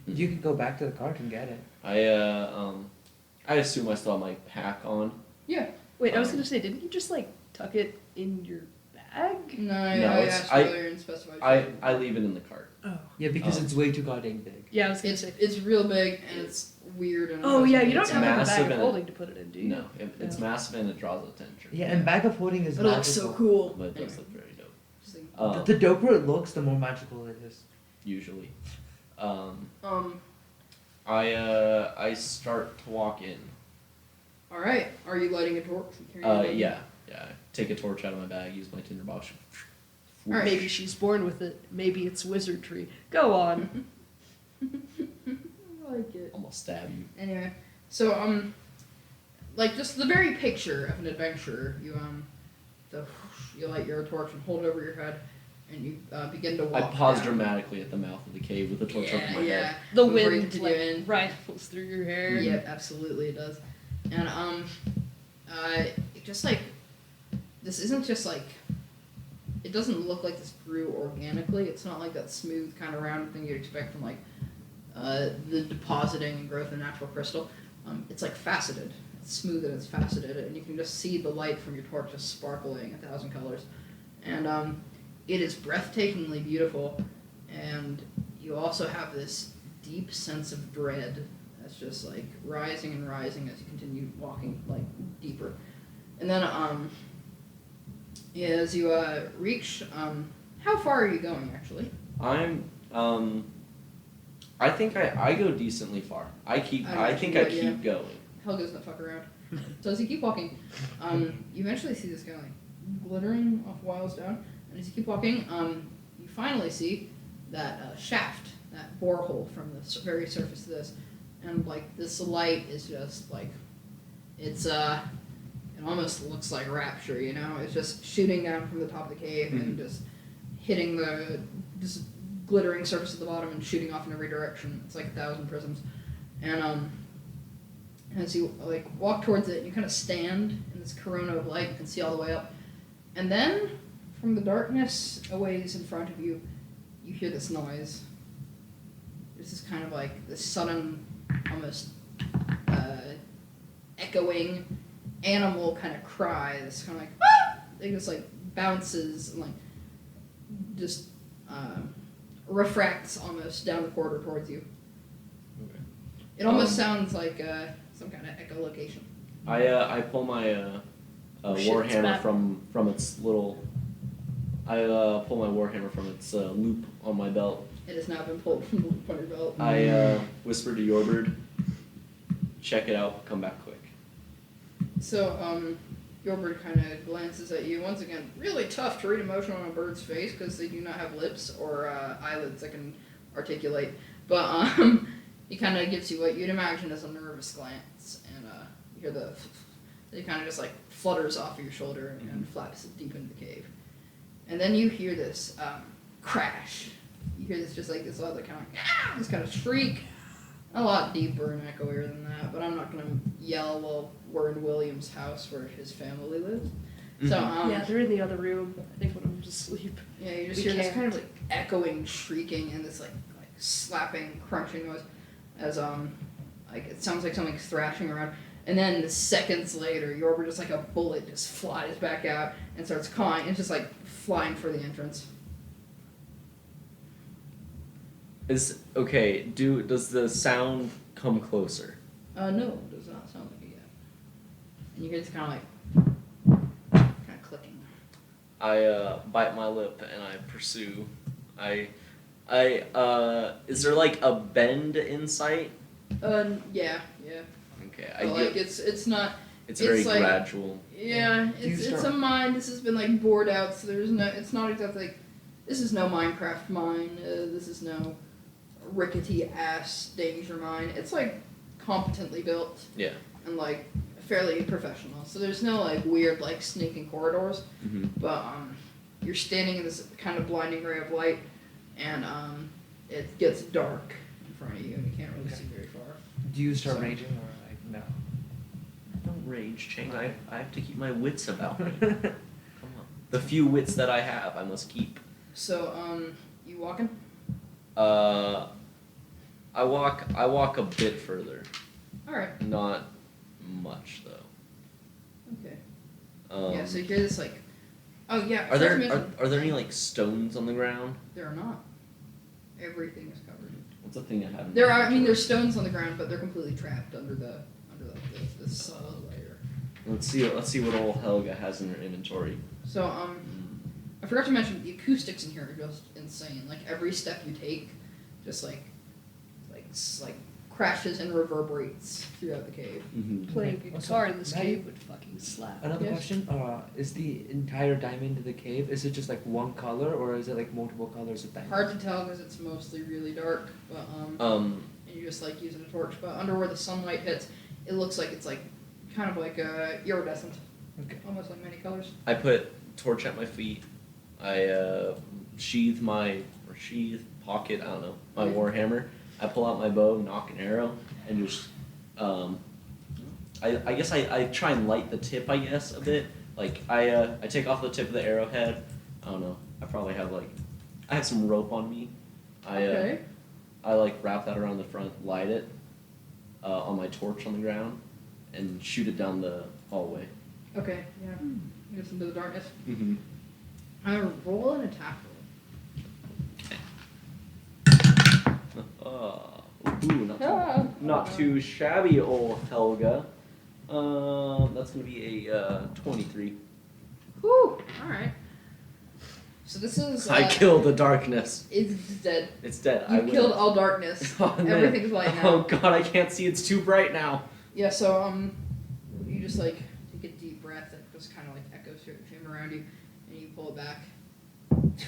now. You can go back to the cart and get it. I assume I still have my pack on. Wait, I was Um, gonna say, didn't you just like tuck it in your bag? No, No, I it's- asked I- earlier and specified. I leave it in the cart. Oh. Yeah, because Oh. it's way too goddamn big. Yeah, I was gonna say. It's real big and it's weird and. Oh yeah, you don't It's have like a massive bag of and- holding to put it in, do you? No, it's No. massive and it draws attention. Yeah, and bag of holding is But it looks so magical. cool. But it does Anyway, look very dope. just think- The doper it looks, the more magical it is. Usually. Um. I start to walk in. All right. Are you lighting a torch? Carrying a weapon? Yeah. I take a torch out of my bag, use my tinderbox. Alright. Maybe she's born with it. Maybe it's wizardry. Go on. I like it. Almost stab you. Anyway, so like just the very picture of an adventurer. You light your torch and hold it over your head, and you begin to I walk. pause down. dramatically at the mouth of the cave with the torch over my Yeah. head. The Before you wind continue like in. rifles through your hair. Yep, absolutely it does. And it just like this isn't just like it doesn't look like this grew organically. It's not like that smooth kind of round thing you'd expect from like the depositing and growth of natural crystal. It's like faceted. It's smooth and it's faceted, and you can just see the light from your torch just sparkling 1,000 colors. And it is breathtakingly beautiful, and you also have this deep sense of dread that's just like rising and rising as you continue walking like deeper. And then as you reach how far are you going actually? I'm I think I go decently far. I think I I know, yeah. keep going. Helga's not fuck around. So as you keep walking, you eventually see this guy like glittering off miles down, and as you keep walking, you finally see that shaft, that borehole from the very surface of this, and like this light is just like it's it almost looks like rapture, you know? It's just shooting down from the top of the cave and just hitting the just glittering surface at the bottom and shooting off in every direction. It's like 1,000 prisms, and as you like walk towards it, you kind of stand in this corona of light and see all the way up, and then from the darkness a ways in front of you, you hear this noise. There's this kind of like this sudden, almost echoing animal kind of cry. This kind of like it just like bounces and like just refracts almost down the corridor towards you. Okay. It almost sounds like some kind of echolocation. I pull my Oh shit, it's warhammer back. from its little. I pull my warhammer from its loop on my belt. It has now been pulled from the loop on your belt. I whisper to Yorbird, check it out, come back quick. So, Gilbert kind of glances at you. Once again, really tough to read emotion on a bird's face because they do not have lips or eyelids that can articulate. But he kind of gives you what you'd imagine as a nervous glance, and you hear it kind of just like flutters off of your shoulder and flaps deep into the cave. And then you hear this crash. You hear this just like this other kind of this kind of shriek. A lot deeper and echoier than that, but I'm not gonna yell while we're in William's house where his family lives. So Yeah, they're in the other room. I think when I'm asleep. yeah, you just We hear this can't. kind of like echoing, shrieking, and this like slapping, crunching noise as like it sounds like something's thrashing around. And then seconds later, Yorber just like a bullet just flies back out and starts cawing. It's just like flying for the entrance. Does the sound come closer? No, it does not sound like it yet. And you hear this kind of clicking. I bite my lip and I pursue. Is there like a bend in sight? Yeah. Okay, But like it's not. it's very it's like- gradual. Yeah, Do you it's start- a mine. This has been like bored out, so there's no. It's not exactly like. This is no Minecraft mine. This is no rickety ass danger mine. It's like competently built. Yeah. And like fairly professional. So there's no like weird like sneaking corridors. Mm-hmm. But you're standing in this kind of blinding ray of light, and it gets dark in front of you, and you can't really Okay. see very far. Do you start So- raging or like? now. Don't rage, Chang. I have to keep my wits about me. Come on. The few wits that I have, I must keep. So, you walking? I walk a bit further. Alright. Not much though. Okay. Um, So you hear this, like, oh yeah. are I forgot to there mention- are there any like stones on the ground? There are not. Everything is covered. What's the thing I have? There are. I mean, there's stones on the ground, but they're completely trapped under the the solid layer. Let's see what old Helga has in her inventory. So I forgot to mention the acoustics in here are just insane. Like every step you take, just like crashes and reverberates throughout the cave. Mm-hmm. Playing Okay. guitar in this Now cave would fucking slap. Another Yes. question: is the entire diamond in the cave? Is it just like one color, or is it like multiple colors of diamond? Hard to tell because it's mostly really dark, but and you just like using a torch. But under where the sunlight hits, it looks like it's like kind of like iridescent. Okay. Almost like many colors. I put torch at my feet. I sheath pocket. I don't know my warhammer. I pull out my bow, knock an arrow, and just I guess I try and light the tip. I guess a bit. Like I take off the tip of the arrowhead. I don't know. I have some rope on me. I like wrap that around the front, light it on my torch on the ground, and shoot it down the hallway. Okay. Yeah. Goes into the darkness. Mm-hmm. Roll an attack roll. Not too shabby, old Helga. That's gonna be a 23. Whew. All right. So this is. I killed the darkness. It's dead. It's dead. You I killed win. all darkness. Oh, man. Everything's light now. Oh god, I can't see. It's too bright now. Yeah. So you just like take a deep breath that just kind of like echoes through the chamber around you, and you pull it back. It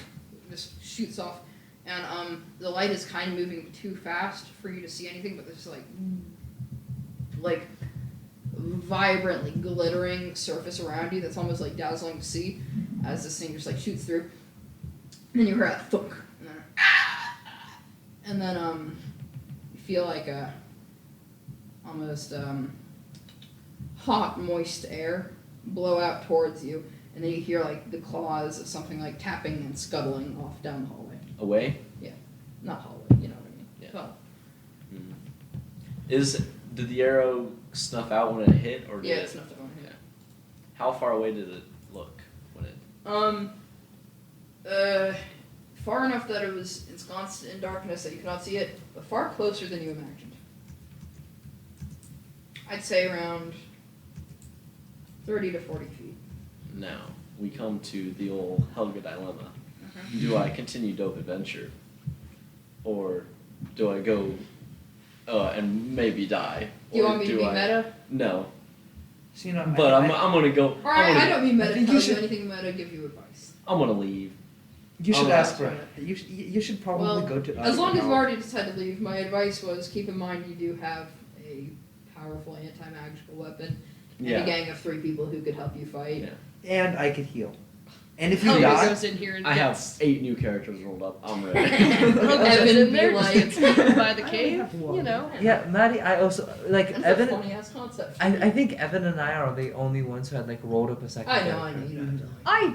just shoots off, and the light is kind of moving too fast for you to see anything, but there's like vibrantly glittering surface around you that's almost like dazzling to see as this thing just like shoots through. And then you hear a thunk, and then you feel like a almost hot, moist air blow out towards you, and then you hear like the claws of something like tapping and scuttling off down the hallway. Away? Not hallway, you know what I mean? Yeah. Well, Did the arrow snuff out when it hit, or did yeah, it? it's not that one here. How far away did it look when it? Far enough that it was ensconced in darkness that you could not see it, but far closer than you imagined. I'd say around 30 to 40 feet. Now we come to the old Helga dilemma. Do I continue Dope Adventure, or do I go and maybe die? Do you Or want me to be meta? No, So, you know, but I'm gonna go. Alright, I don't mean meta I think tell you you should- anything meta, give you advice. I'm gonna leave. You should Oh, ask that's for it. You should probably Well, go to. As long as you've already decided to leave, my advice was keep in mind you do have a powerful anti-magical weapon and Yeah. a gang of 3 people who could help you fight. Yeah. And I could heal. And if you Helga die, goes in here and I have gets 8 new characters rolled up. I'm ready. Helga's Evan in be there, like- just gets eaten by the I only cave. have one. You know. yeah, Maddie, I also like That's Evan. a funny ass concept. I think Evan and I are the only ones who had like rolled up a second. I character. know, you don't have to. I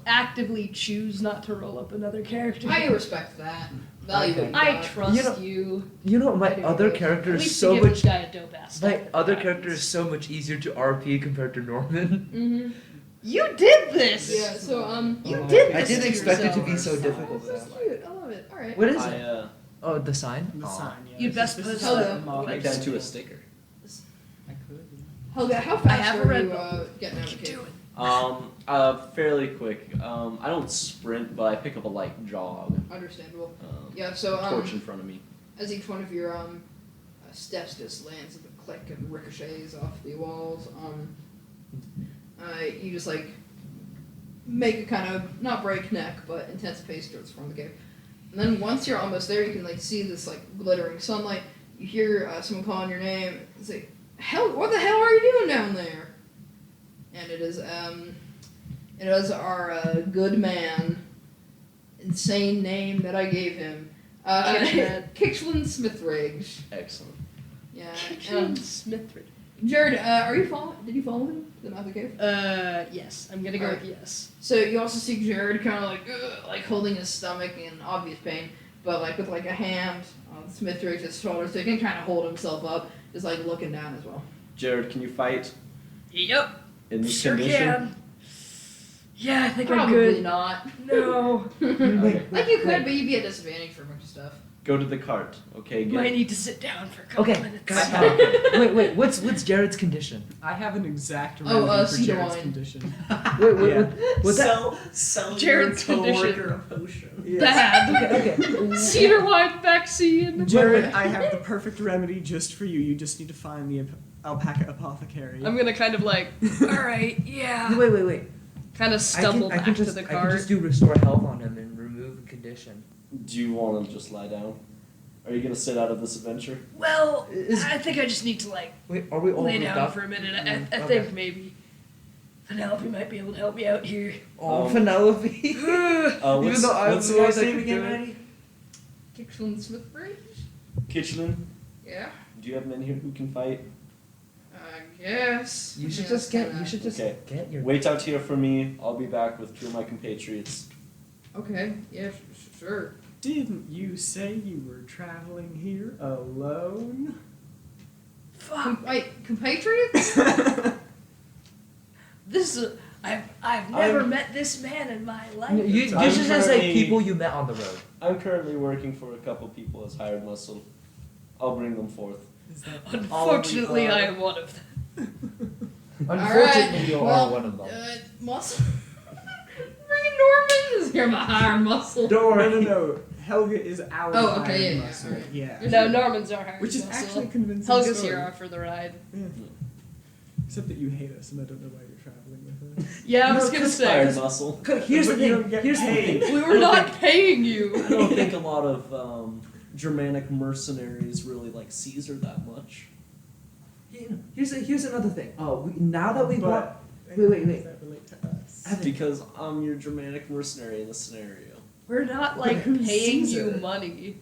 actively choose not to roll up another character. I respect that. Value Okay. what you I got. trust You know- you. You know, my I do other agree. character At is least so to give much. this guy a dope ass. My other weapon. character is so much easier to RP compared to Norman. Mm-hmm. You did this. Yeah, so You Oh, did I this didn't to expect it to be yourself. so difficult. That's cute. I love it. Alright. What is I it? Oh, the sign. The Aw. sign, yeah. You'd This best is post Helga. a mob Make that into a sticker. I could. Helga, how I fast have a are red you button. getting out of the cave? Fairly quick. I don't sprint, but I pick up a light jog. Understandable. Um, Yeah, so torch in front of me. as each one of your steps just lands with a click and ricochets off the walls, you just like make a kind of not breakneck but intense pace towards the front of the cave. And then once you're almost there, you can like see this like glittering sunlight. You hear someone calling your name. It's like, "Hell, what the hell are you doing down there?" And it is our good man, insane name that I gave him, Kitchman. Kitchland Smithridge. Excellent. Yeah. Kitchen Smithridge. Jared, are you following? Did you follow him to the mouth of the cave? Yes. I'm gonna go with yes. So you also see Jared kind of like holding his stomach in obvious pain, but like with like a hand on Smithridge's shoulder, so he can kind of hold himself up, just like looking down as well. Jared, can you fight Yep. in this Sure condition? can. Yeah, I think I'm Probably good. not. No. Like you could, but you'd be at disadvantage for a bunch of stuff. Go to the cart, okay? Might need to sit down for a couple Okay. minutes. Wait. What's Jared's condition? I have an exact Oh, remedy for cedar Jared's wine. condition. Wait. Yeah. What's that? Sell Jared's your coworker condition. a potion. Yes. Bad. Okay. Cedar wine vaccine. Jared, I have the perfect remedy just for you. You just need to find the alpaca apothecary. I'm gonna kind of like, alright, yeah. Wait. Kind of stumble I back can to just the I can cart. just do restore health on him and remove condition. Do you want to just lie down? Are you gonna sit out of this adventure? Well, Is- I think I just need to like Wait, are we all lay grouped down up? for a minute. I Okay. think maybe Penelope might be able to help me out here. Oh, Penelope. What's, Even though I'm what's the the one guy's that name could do again, it. Maddie? Kitchen Smithridge? Kitchlin? Yeah. Do you have men here who can fight? I guess. You should Yeah, just get. kinda- You should just Okay. get your. Wait out here for me. I'll be back with two of my compatriots. Okay. Yeah. Sure. Didn't you say you were traveling here alone? Fuck. Wait, compatriots? This is. I've never met this man in my life. You I'm should just say currently- people you met on the road. I'm currently working for a couple people as hired muscle. I'll bring them forth. Is that Unfortunately, all I we am one of them. Unfortunately, you well, are one of them. Muscle. Bringing Norman. You're my hired muscle. Don't are? No. Helga is our Oh, okay, hired yeah, muscle. alright. Yeah. No, Norman's our hired Which is muscle. actually a convincing. Helga's story. here for the ride. Yeah. Except that you hate us, and I don't know why you're traveling with us. Yeah, I was No, gonna 'cause say. hired muscle. Here's the But you don't thing. get Here's the paid. thing. We were not paying you. I don't think a lot of Germanic mercenaries really like Caesar that much. Here's another thing. Now that we But- want. Wait. Does that relate to us? Evan, Because I'm your Germanic mercenary in this scenario. We're not like Who's paying Caesar? you money.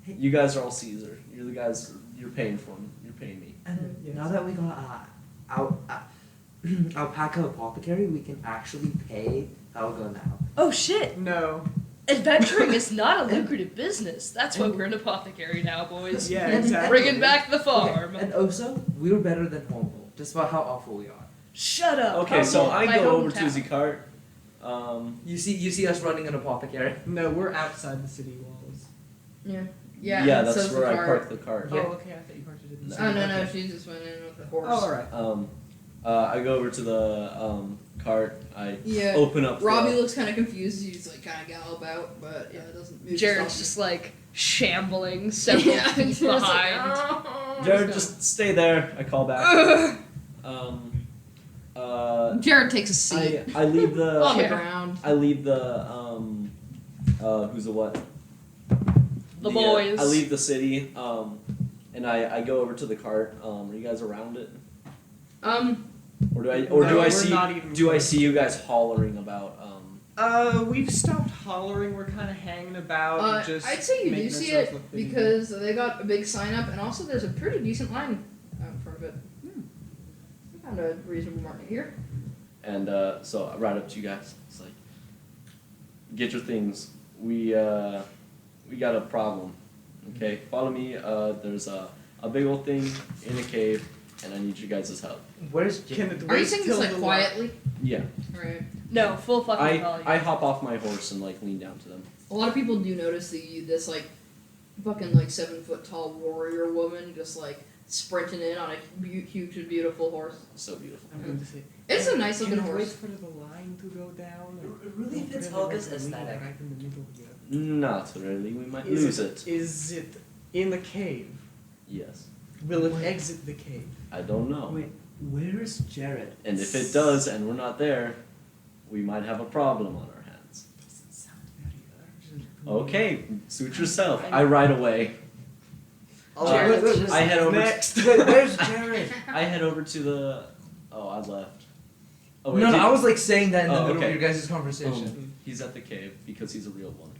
You guys are all Caesar. You're the guys. You're paying for me. You're paying me. And Yes. now that we got alpaca apothecary, we can actually pay Helga now. Oh shit! No. Adventuring is not a lucrative business. That's why we're an apothecary now, boys. Yeah, And- exactly. Bringing back the farm. Okay, and also, we were better than Humboldt, despite how awful we are. Shut up. Okay, so Humboldt, I my go over to hometown. the cart. You see us running an apothecary. No, we're outside the city walls. Yeah. Yeah, and that's so's the where I cart. park the cart. Oh, okay. I thought you parked it in the Oh city. no, Okay. she just went in with the horse. Oh, alright. I go over to the cart. I Yeah. open up. Robbie the, looks kind of confused. He's like kind of gallop out, but yeah, it doesn't move. Jared's just like shambling several Yeah, feet just like, behind. "Oh." Jared, just stay there. I call back. Jared takes a seat I leave the. on the Yeah. ground. I leave the who's the what? The boys. I leave the city, and I go over to the cart. Are you guys around it? Or do I No, do I we're see not even do I close. see you guys hollering about We've stopped hollering. We're kind of hanging about. Just I'd say you do making see ourselves it look big. because they got a big sign up, and also there's a pretty decent line out in front of it. I found a reasonable market here. and so I ride up to you guys. It's like get your things. We got a problem. Okay, follow me. There's a big old thing in a cave, and I need you guys' help. Where's Can Jim? it Are you wait saying till this like the quietly? Yeah, Right. No, full fucking volume. I hop off my horse and like lean down to them. A lot of people do notice this like fucking like 7 foot tall warrior woman just like sprinting in on a huge and beautiful horse. So beautiful. I'm going to say. It's a nice looking Can it wait horse. for the line to go down? It really Don't fits forget Helga's to leave it aesthetic. Right in the middle here. Not really. We might Is lose it. Is it in the cave? Yes. Will it Wait. exit the cave? I don't know. Wait, where's Jared? And if it does, and we're not there, we might have a problem on our hands. Doesn't sound very urgent. Okay, suit yourself. I ride away. Jared's wait, just- I head over. Next. Wait, where's Jared? I head over to the. Oh, I left. Oh wait, No, did- I was like saying that in the Oh, middle okay. of your guys' conversation. He's at the cave because he's a real one.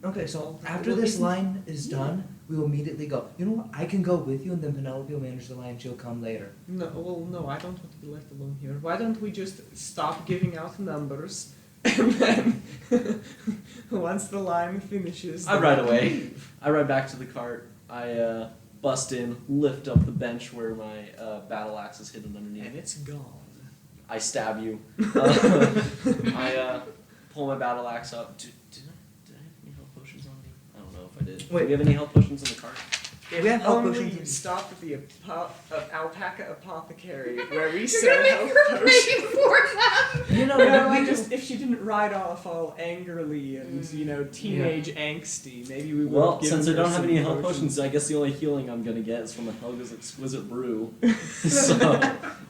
Okay, so Well, after this line is done, we will immediately go. You know what? I can go with you, and then Penelope will manage the line. She'll come later. No, well, no, I don't want to be left alone here. Why don't we just stop giving out numbers, and then once the line finishes, I then ride we away. leave. I ride back to the cart. I bust in, lift up the bench where my battle axe is hidden underneath. And it's gone. I stab you. I pull my battle axe up. Did I have any health potions on me? I don't know if I did. Wait. Do we have any health potions in the cart? If We have health only potions you'd in- stop at the alpaca apothecary where we You're sell gonna make health her potions. pay for them. You know, No, we like can- just if she didn't ride off all angrily and teenage angsty, maybe we would. Well, have given since I her don't have some any health potions, I guess the only healing I'm gonna get is from a Helga's exquisite brew. So,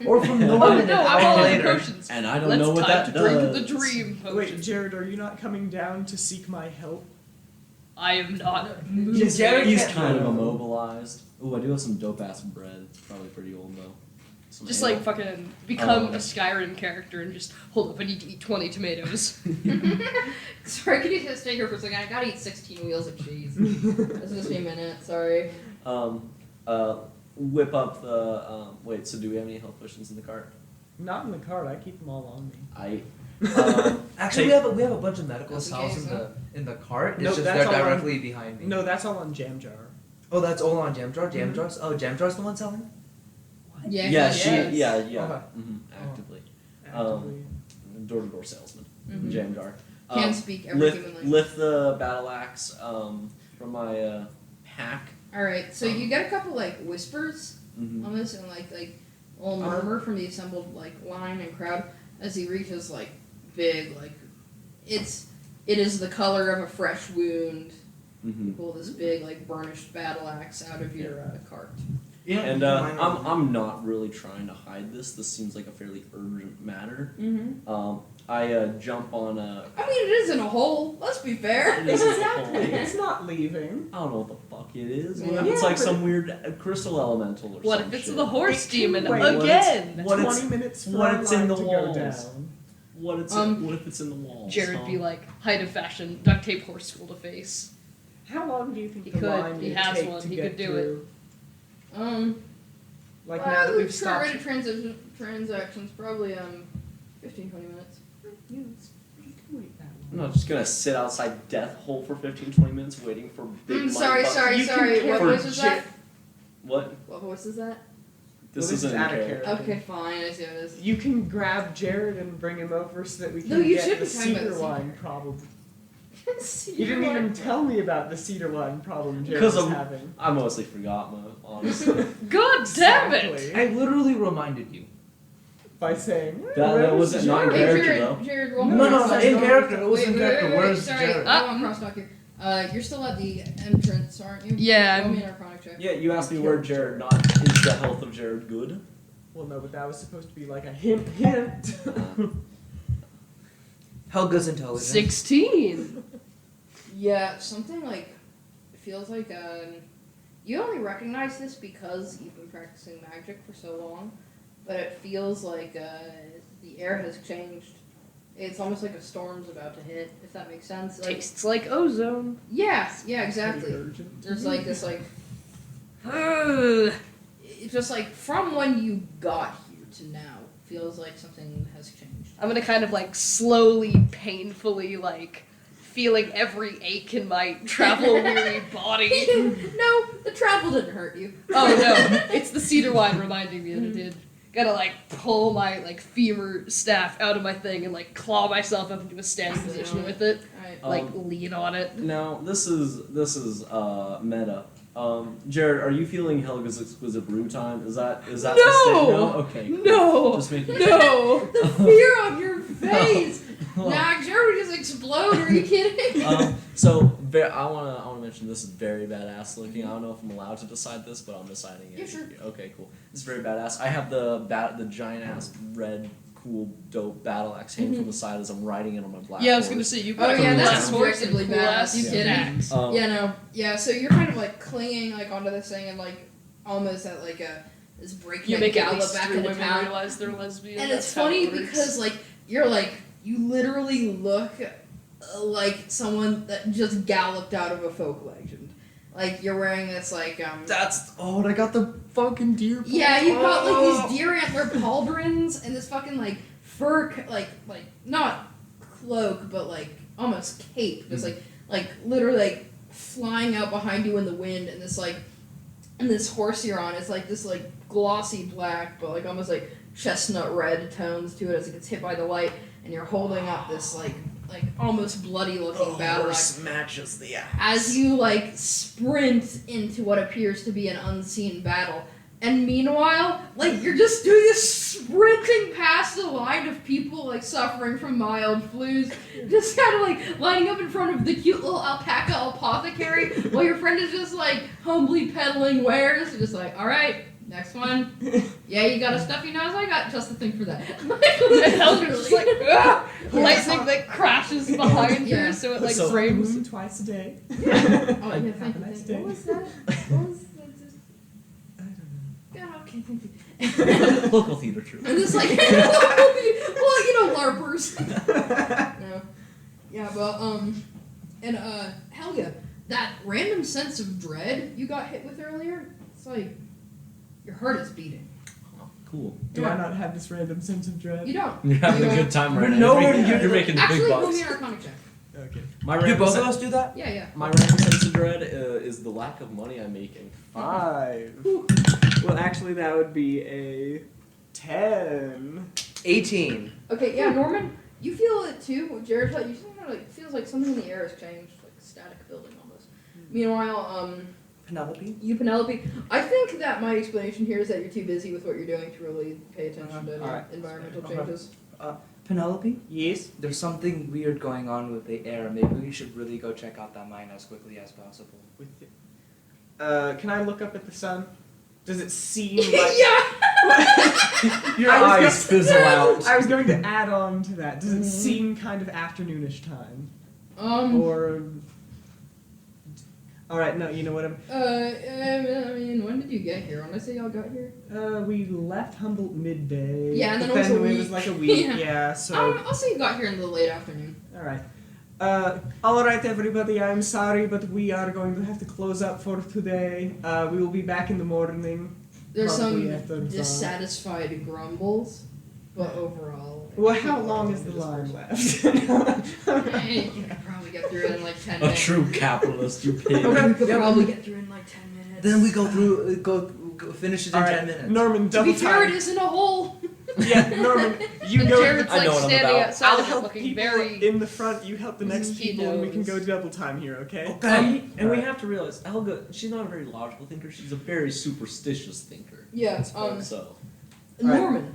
or from the Oh one no, an I'm all hour out of later. potions. and I don't Let's know what time that to does. drink the dream potion. Wait, Jared, are you not coming down to seek my help? I am not Yeah, moving. Jared He's can't kind of move. immobilized. Ooh, I do have some dope ass bread. Probably pretty old though. Some Just ale. like fucking become Um, a Skyrim character and just hold up. I need to eat 20 tomatoes. Sorry, can you just stay here for a second? I gotta eat 16 wheels of cheese. This is just me a minute. Sorry. Whip up the. Wait, so do we have any health potions in the cart? Not in the cart. I keep them all on me. I. Actually, Take- we have a bunch of medical Just in cells case, in the cart. It's No, just that's they're all on- directly behind me. No, that's all on Jam Jar. Oh, that's all on Jam Jar. Jam Mhm. Jars. Oh, Jam Jar's the one selling. Yeah. Yeah, he she. does. Yeah. Okay. Actively. Actively. Door-to-door salesman. Mhm. Jam jar. Can speak every lift, human language. lift the battle axe from my pack. All right, so you get a couple like whispers Mm-hmm. on this, and like a little murmur from the assembled like line and crowd as he reaches like big like it is the color of a fresh wound. Mm-hmm. You pull this big like burnished battle axe out of your cart. Yeah. And I'm not really trying to hide this. This seems like a fairly urgent matter. Mm-hmm. I jump on a. I mean, it is in a hole. Let's be fair. It is in a Exactly. hole. It's not leaving. I don't know what the fuck it is. What Yeah. if it's Yeah, like but- some weird crystal elemental or What some if it's shit? the horse It can demon wait. again? What 20 it's- minutes for what our it's in line the to walls. go down. What if it's in the walls? Jared huh? be like, height of fashion, duct tape horse school to face. How long do you think He the could. line He would has take one. to He get could do it. through? Like now that the we've short stopped. rate of transactions probably 15-20 minutes. Yeah, you can wait that I'm long. not just gonna sit outside Death Hole for 15-20 minutes waiting for big. Sorry. You can What for voice is that? What? What voice is that? This Well, isn't in out of character. character. Okay, fine. I see what it is. You can grab Jared and bring him over so that we can No, you get should the be talking about cedar the wine problem. See, You didn't you're even like- tell me about the cedar wine problem Jared Because was I'm- having. I mostly forgot, honestly. God damn it! Exactly. I literally reminded you. By saying That wasn't not in Hey, character, Jared, though. Jared, roll No, me no, a in crosstalk. character. It was Wait, in wait, character. wait, Where's sorry, Jared? I'm on crosstalk here. You're still at the entrance, aren't you? Yeah, Roll I'm- me an Arcana check. Yeah, you asked me where Jared. Not is the health of Jared good? Well, no, but that was supposed to be like a hint, hint. Helga's intelligent. 16! Yeah, something like it feels like you only recognize this because you've been practicing magic for so long, but it feels like the air has changed. It's almost like a storm's about to hit, if that makes sense. Like, Tastes like ozone. yeah, Pretty exactly. urgent. There's like this like Ugh. it's just like from when you got here to now feels like something has changed. I'm gonna kind of like slowly, painfully, like feeling every ache in my travel weary body. No, the travel didn't hurt you. Oh no, it's the cedar wine reminding me that it did. Gotta like pull my like femur staff out of my thing and like claw myself up into a standing position with it. Alright. Like lean on it. Now this is meta. Jared, are you feeling Helga's exquisite brew time? Is that the state? No. Okay. Cool. No! Just making. No! The fear on your face! Well, Nah, Jared would just explode, are you kidding? I wanna mention this is very badass looking. I don't know if I'm allowed to decide this, but I'm deciding it. Yeah, sure. Okay, cool. This is very badass. I have the giant ass red cool dope battle axe hanging from the side as I'm riding it on my black Yeah, I was horse. gonna say you've Oh, got yeah, a that's cool horse and objectively cool badass. ass You kidding? axe. Yeah, no. Yeah, so you're kind of like clinging like onto this thing and like almost at like this You breakneck make at gallop least back 3 into women town. realize they're lesbian. And That's it's how funny it works. because like you're like you literally look like someone that just galloped out of a folk legend. Like you're wearing this like And I got the fucking deer. yeah, you've got like these deer antler pauldrons and this fucking like fur like not cloak but like almost cape, just like literally like flying out behind you in the wind, and this horse you're on is like this like glossy black but like almost like chestnut red tones to it as it gets hit by the light, and you're holding up this like almost bloody looking battle axe matches the axe. as you like sprint into what appears to be an unseen battle. And meanwhile, like you're just doing this sprinting past the line of people like suffering from mild flus, just kind of like lining up in front of the cute little alpaca apothecary, while your friend is just like humbly peddling wares, just like, all right, next one. Yeah, you got a stuffy nose? I got just the thing for that. And Helga's just like, ah! Lightning that crashes behind Yeah. her, so it like so frames. moon twice a day. Oh, yeah, Have thank a you, nice thank day. you. What was that? What was that? I don't Yeah, okay, thank you. Local theater troupe. And this like, well, you know, LARPers. know. No. Yeah, but and Helga, that random sense of dread you got hit with earlier, it's like your heart is beating. Cool. Do I not have this random sense of dread? You don't. You're having You, a good time We're right now. nowhere You're, near you're the- making the Actually, big roll bucks. me an Arcana check. Okay. My Do random both of sen- us do that? Yeah, yeah. My random sense of dread is the lack of money I'm making. 5. Well, actually, that would be a 10. 18. Okay, yeah, Norman, you feel it too. What Jared's like, you see, like feels like something in the air has changed, like static building almost. Meanwhile, Penelope? you, Penelope, I think that my explanation here is that you're too busy with what you're doing to really pay attention to Alright. environmental Okay. changes. Penelope? Yes. There's something weird going on with the air. Maybe we should really go check out that mine as quickly as possible. With the, can I look up at the sun? Does it seem like yeah. Your I was eyes fizzle out. I was going to add on to that. Does it seem kind of afternoonish time? Or all right, no, you know what? I mean, when did you get here? When I say y'all got here? We left Humboldt midday. Yeah, and then but it was a it was week. like a week. Yeah. Yeah, so I'll say you got here in the late afternoon. all right. All right, everybody. I'm sorry, but we are going to have to close up for today. We will be back in the morning. There's Probably some after dawn. dissatisfied grumbles, but overall. Well, how long is the line left? You could probably get through it in like 10 A minutes. true capitalist, you pig. Okay. You could Yeah. probably get through it in like 10 minutes. Then we go through, go finish it in All 10 right, minutes. Norman, To be double fair, it time. isn't a hole. Yeah, Norman, you And go. Jared's I like know what I'm standing about. outside I'll of it help looking people very. in the front. You help the next He people, and we can go knows. double time here. Okay? Okay. And we have to realize, Helga, she's not a very logical thinker. She's a very superstitious thinker. Yeah, So, Norman.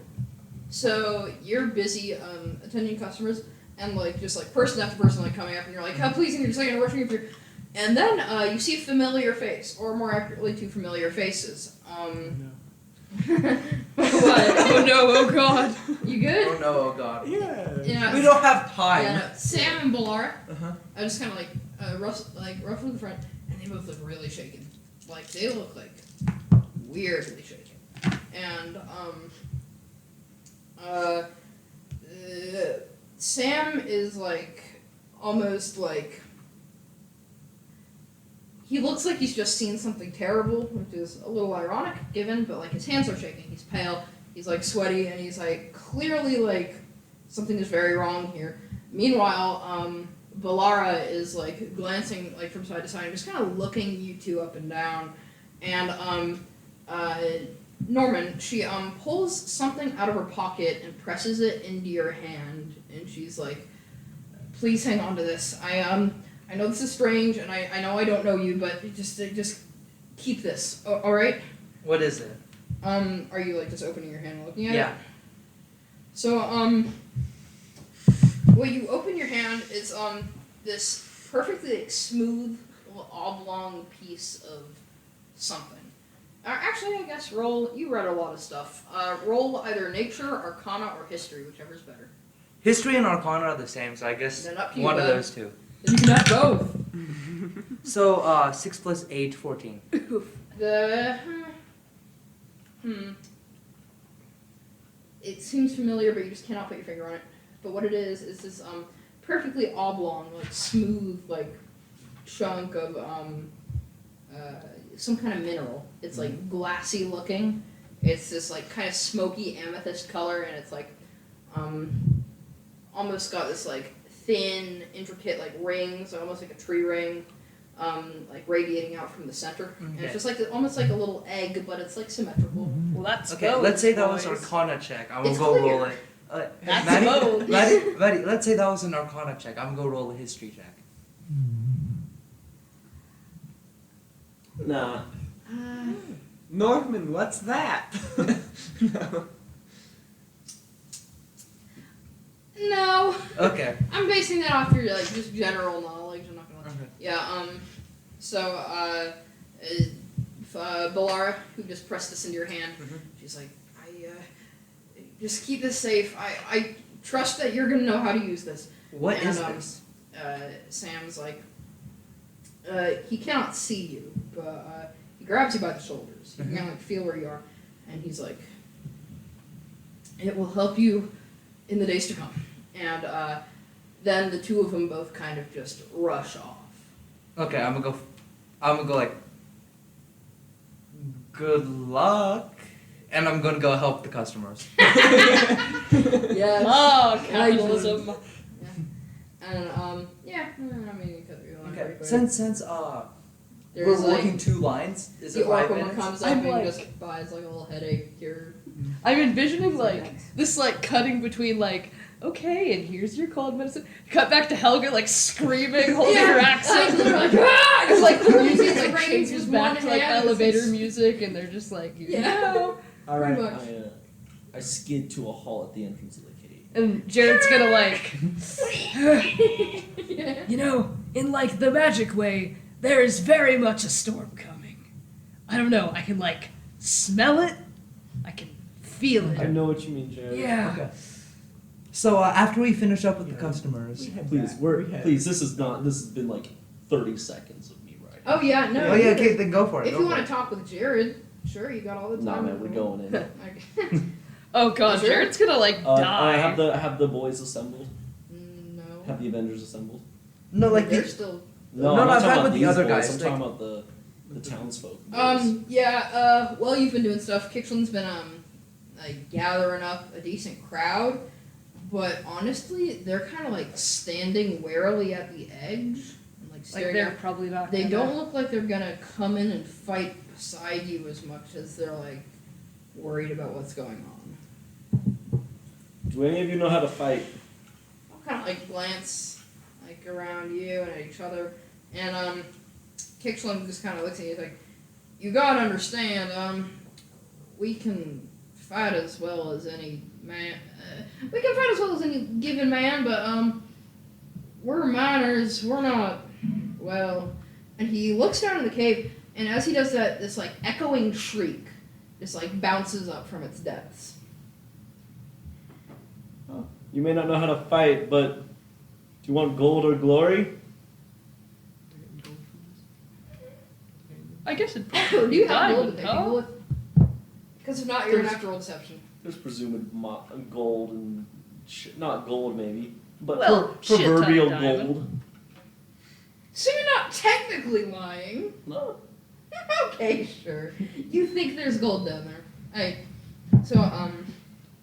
So you're busy attending customers and like just like person after person like coming up and you're like, oh, please, and you're just like rushing through. And then you see a familiar face, or more accurately, two familiar faces. What? Oh no! Oh god! You good? Oh no, oh god. Yeah. Yeah. We don't have time. Yeah, no, Sam and Balara. Uh-huh. I just kind of like rough in the front, and they both look really shaken. Like they look like weirdly shaken. And Sam is like almost like he looks like he's just seen something terrible, which is a little ironic given, but like his hands are shaking. He's pale. He's like sweaty, and he's like clearly like something is very wrong here. Meanwhile, Balara is like glancing like from side to side, just kind of looking you two up and down. And Norman, she pulls something out of her pocket and presses it into your hand, and she's like, "Please hang on to this. I know this is strange, and I know I don't know you, but just keep this. All right? What is it? Are you like just opening your hand and looking at it? Yeah. So when you open your hand, it's this perfectly like, smooth little oblong piece of something. Actually, I guess roll. You read a lot of stuff. Roll either nature, arcana, or history, whichever's better. History and Arcana are the same, so I guess Then up to you, one of bud. those two. You can have both. So, 6 plus 8, 14. The It seems familiar, but you just cannot put your finger on it. But what it is this perfectly oblong, like smooth, like chunk of some kind of mineral. It's like glassy looking. It's this like kind of smoky amethyst color, and it's like almost got this like thin, intricate like rings, almost like a tree ring, like radiating out from the center. And it's just like almost like a little egg, but it's like symmetrical. Well, that's Okay, both, let's say that was boys. Arcana check. I'm gonna It's go clear. roll it. That's Maddie, both. Maddie, let's say that was an Arcana check. I'm gonna go roll a history check. Nah. Norman, what's that? No. No, Okay. I'm basing that off your like just general knowledge. I'm not gonna. Okay. Yeah. So Balara, who just pressed this into your hand, she's like, just keep this safe. I trust that you're gonna know how to use this. What And, is this? Sam's like, he cannot see you, but he grabs you by the shoulders. You can kind of like feel where you are, and he's like, it will help you in the days to come. And then the two of them both kind of just rush off. Okay, I'm gonna go like, good luck, and I'm gonna go help the customers. Yes. Oh, capitalism. And yeah, I mean, you cut your line Okay, pretty quick. since There's we're like working 2 lines, is the it 5 Oracle minutes? comes up I'm and like- just buys like a little headache cure. I'm envisioning like this like cutting between like okay, and here's your cold medicine. Cut back to Helga like screaming, holding her axe up. Like, they're like, "Ah!" It's like the It's music like like raining changes with back one to like hand. elevator It's- music, and they're just like, Yeah. All right. Pretty much. I skid to a halt at the entrance of the cave. And Jared's gonna like, Yeah. you know, in like the magic way, there is very much a storm coming. I don't know. I can like smell it. I can feel I it. know what you mean, Jared. Yeah. Okay. So after we finish up with the Yeah. customers, Please, this has been like 30 seconds of me right Oh yeah, no. oh yeah, okay, then go for it. If go you for want it. to talk with Jared, sure, you got all the time. Nah, man, we're going in. Okay. Oh god, Sure. Jared's gonna like die. Have the boys assembled. No. Have the Avengers assembled. No, like they're the, still. No, I'm no, not I'm talking talking about about the these other boys, guys, I'm like- talking about the townsfolk. Yeah. Well, you've been doing stuff. Kixlin's been like gathering up a decent crowd, but honestly, they're kind of like standing warily at the edge and like Like staring. they're at. probably not. They gonna- don't look like they're gonna come in and fight beside you as much as they're like worried about what's going on. Do any of you know how to fight? I'll kind of like glance like around you and at each other, and Kixlin just kind of looks at you like, you gotta understand, we can fight as well as any man. We can fight as well as any given man, but we're miners. We're not. Well, and he looks down in the cave, and as he does that, this like echoing shriek just like bounces up from its depths. You may not know how to fight, but do you want gold or glory? I guess it. Do you have gold to Diamond, pay huh? people with? Because if not, you're gonna have to roll deception. There's presumed gold and not gold maybe, but Well, shit ton proverbial diamond. gold. So you're not technically lying. No. Okay, sure. You think there's gold down there. Hey. So,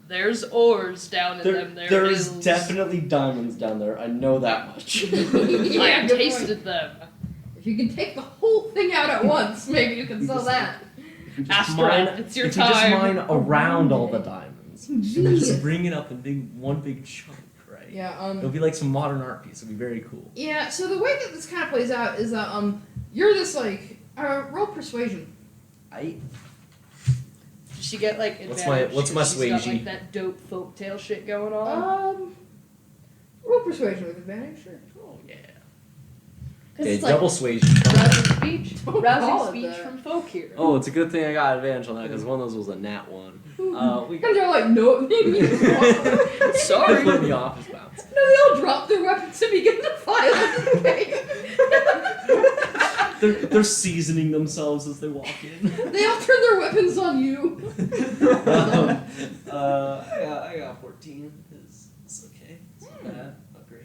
There's ores down in them. There is definitely diamonds down there. I know that much. I yeah, good point. tasted them. If you can take the whole thing out at once, maybe you can sell that. If you Asteroid, it's your if you just time. mine around all the diamonds, and just Jeez. bring it up in one big chunk, right? Yeah, It'll be like some modern art piece. It'll be very cool. Yeah, so the way that this kind of plays out is that, you're this, like, roll persuasion. I Does she get like What's advantage my 'cause she's got, swagey? like that dope folktale shit going on? Roll persuasion with advantage, sure. oh yeah. 'Cause Okay, it's like double swage. rousing speech, Don't call rousing it speech that. from folk here. Oh, it's a good thing I got advantage on that because one of those was a nat one. We And they're like, no. Sorry. Flip me off his bounce. No, they all drop their weapons and begin to fight. They're seasoning themselves as they walk in. They all turn their weapons on you. I got 14. It's okay. It's not bad. Not great.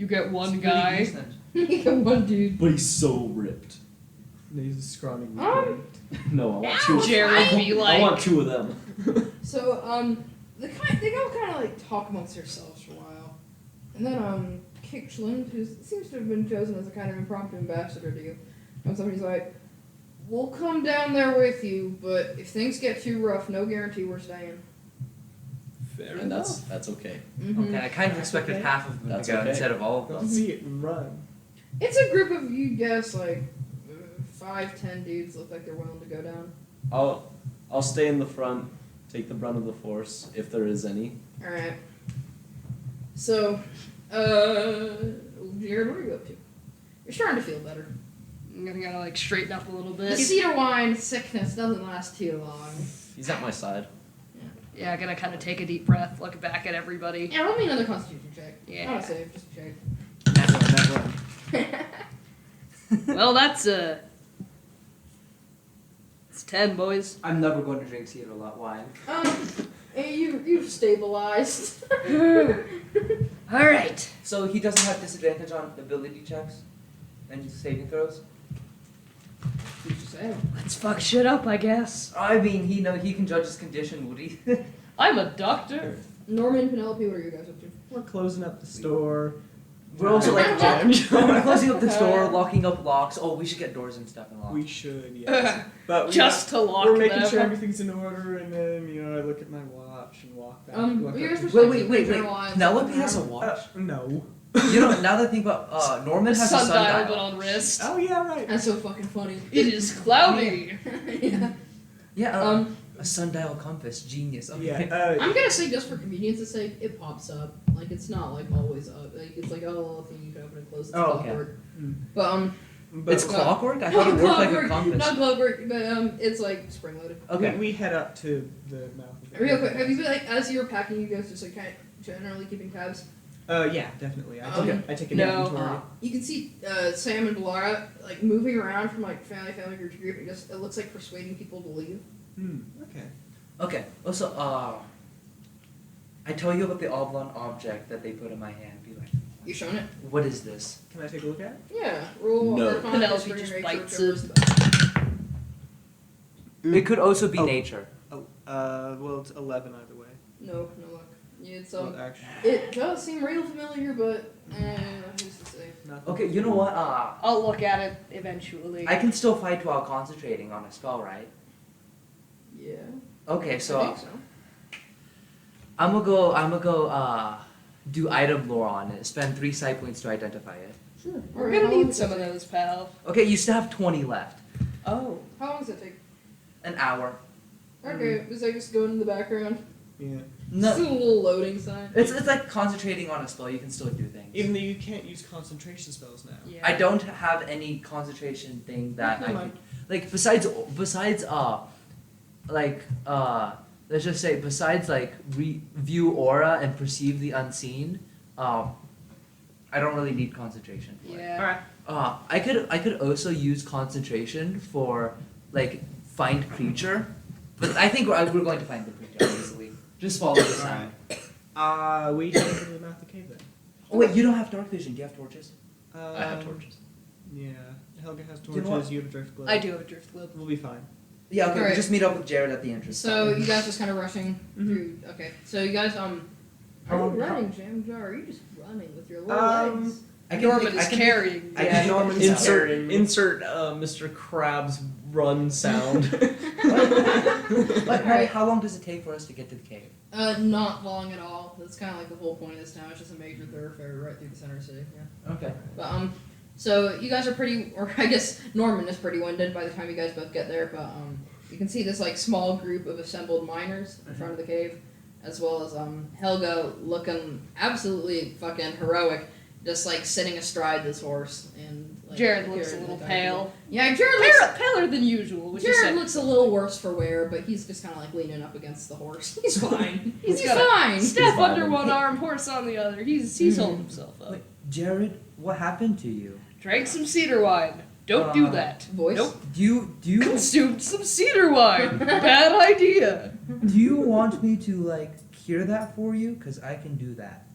You get one It's really guy. decent. You got one dude. But he's so ripped. No, he's a scrawny. No, I want two. Jared be I like, want two of them. So, they go kind of like talk amongst themselves for a while. And then, Kickschland, who seems to have been chosen as a kind of impromptu ambassador to you, comes up and he's like, we'll come down there with you, but if things get too rough, no guarantee we're staying. Fair And that's okay. Mm-hmm. Okay, I kind of expected Okay. half of them That's to go okay. instead of all of I'll them. see it and run. It's a group of, you guess, like, 5-10 dudes look like they're willing to go down. I'll stay in the front, take the brunt of the force if there is any. Alright. So, Jared, what are you up to? You're starting to feel better. I'm gonna gotta like straighten up a little The bit. cedar wine sickness doesn't last too long. He's at my side. Yeah, gonna kind of take a deep breath, look back at everybody. Yeah, roll me another constitution check. Yeah. Not a save, just a check. That one. Well, that's it's 10, boys. I'm never going to drink cedar lot wine. You've stabilized. All right. So he doesn't have disadvantage on ability checks and saving throws? Who's to say? Let's fuck shit up, I guess. I mean, he can judge his condition, would he? I'm a doctor. Norman, Penelope, what are you guys up to? We're closing up the store. We're also like Jam we're closing up the store, locking up locks. Oh, we should get doors and stuff and locks. We should, yes. But we Just to lock we're making them. sure everything's in order, and then I look at my watch and walk back. walk you up guys to- were Wait. Journalize. Penelope has a watch. No. You know, now that I think about Norman has a Sundial, but sundial. on wrist. Oh yeah, right. That's so fucking funny. It is cloudy. Yeah. Yeah, a sundial compass, genius. Okay. Yeah. I'm gonna say just for convenience's sake, it pops up. Like it's not like always up. Like it's like a little thing you can open and close. It's Oh, okay. clockwork. Mm. But But It's clockwork. I thought it worked like a compass. Not clockwork, but it's like spring loaded. Okay. we head up to the mouth. Of the Real quick, have you been like as you're packing, you guys just like kind of generally keeping tabs? Yeah, definitely. I take an No. inventory. You can see Sam and Laura like moving around from like family group to group. It looks like persuading people to leave. Okay. Okay. Also, I tell you about the oblong object that they put in my hand. Be like, You showing it? what is this? Can I take a look at it? Yeah. Roll. No. Arcana Penelope history to just make bites sure it. It could also be Oh. nature. Oh, well, it's 11 either way. No luck. Yeah, it's Well, actually, It does seem real familiar, but who's to say? nothing. Okay, you know what? I'll look at it eventually. I can still fight while concentrating on a spell, right? Yeah. Okay, I so think so. I'm gonna go do item lore on it. Spend 3 side points to identify it. Sure. We're Alright, gonna how long need does some it of take? those, pal. Okay, you still have 20 left. Oh. How long does it take? An hour. Okay, was I just going in the background? Yeah. Just a No, little loading sign. it's like concentrating on a spell. You can still do things. Even though you can't use concentration spells now. Yeah. I don't have any concentration thing that Never I mind. could, like besides let's just say besides like view aura and perceive the unseen, I don't really need concentration for it. Yeah. Alright. I could also use concentration for like find creature, but I think we're going to find the creature easily. Just follow the sound. We head into the mouth of the cave then. Oh wait, you don't have dark vision. Do you have torches? I have torches. Yeah. Helga has You know torches, what? you have a drift globe. I do have a drift globe. We'll be fine. Yeah. Okay. Alright. We'll just meet up with Jared at the entrance. So you guys just kind of rushing Mhm. through. Okay, so you guys How are you long- running, Jam Jar? Are you just running with your little legs? I can Norman pick- is I can carrying. I Yeah, can Norman's carrying me. Insert Mr. Krabs run sound. Like, how long does it take for us to get to the cave? Not long at all. That's kind of like the whole point of this town. It's just a major thoroughfare right through the center of the city. Yeah. Okay. But so you guys are pretty, or I guess Norman is pretty winded by the time you guys both get there. But you can see this like small group of assembled miners in front of the cave, as well as Helga looking absolutely fucking heroic, just like sitting astride this horse and. Like, Jared looks a carrying little the pale. donkey. Yeah, Jared looks. Paler than usual, which is Jared sad. looks a little worse for wear, but he's just kind of like leaning up against the horse. He's fine. he's got a fine. Staff He's under vibing. one arm, horse on the other. He's holding himself up. Wait, Jared, what happened to you? Drank some cedar wine. Don't do that. Voice. Nope. Do you Consumed some cedar wine. Bad idea. do you want me to like cure that for you? Cause I can do that.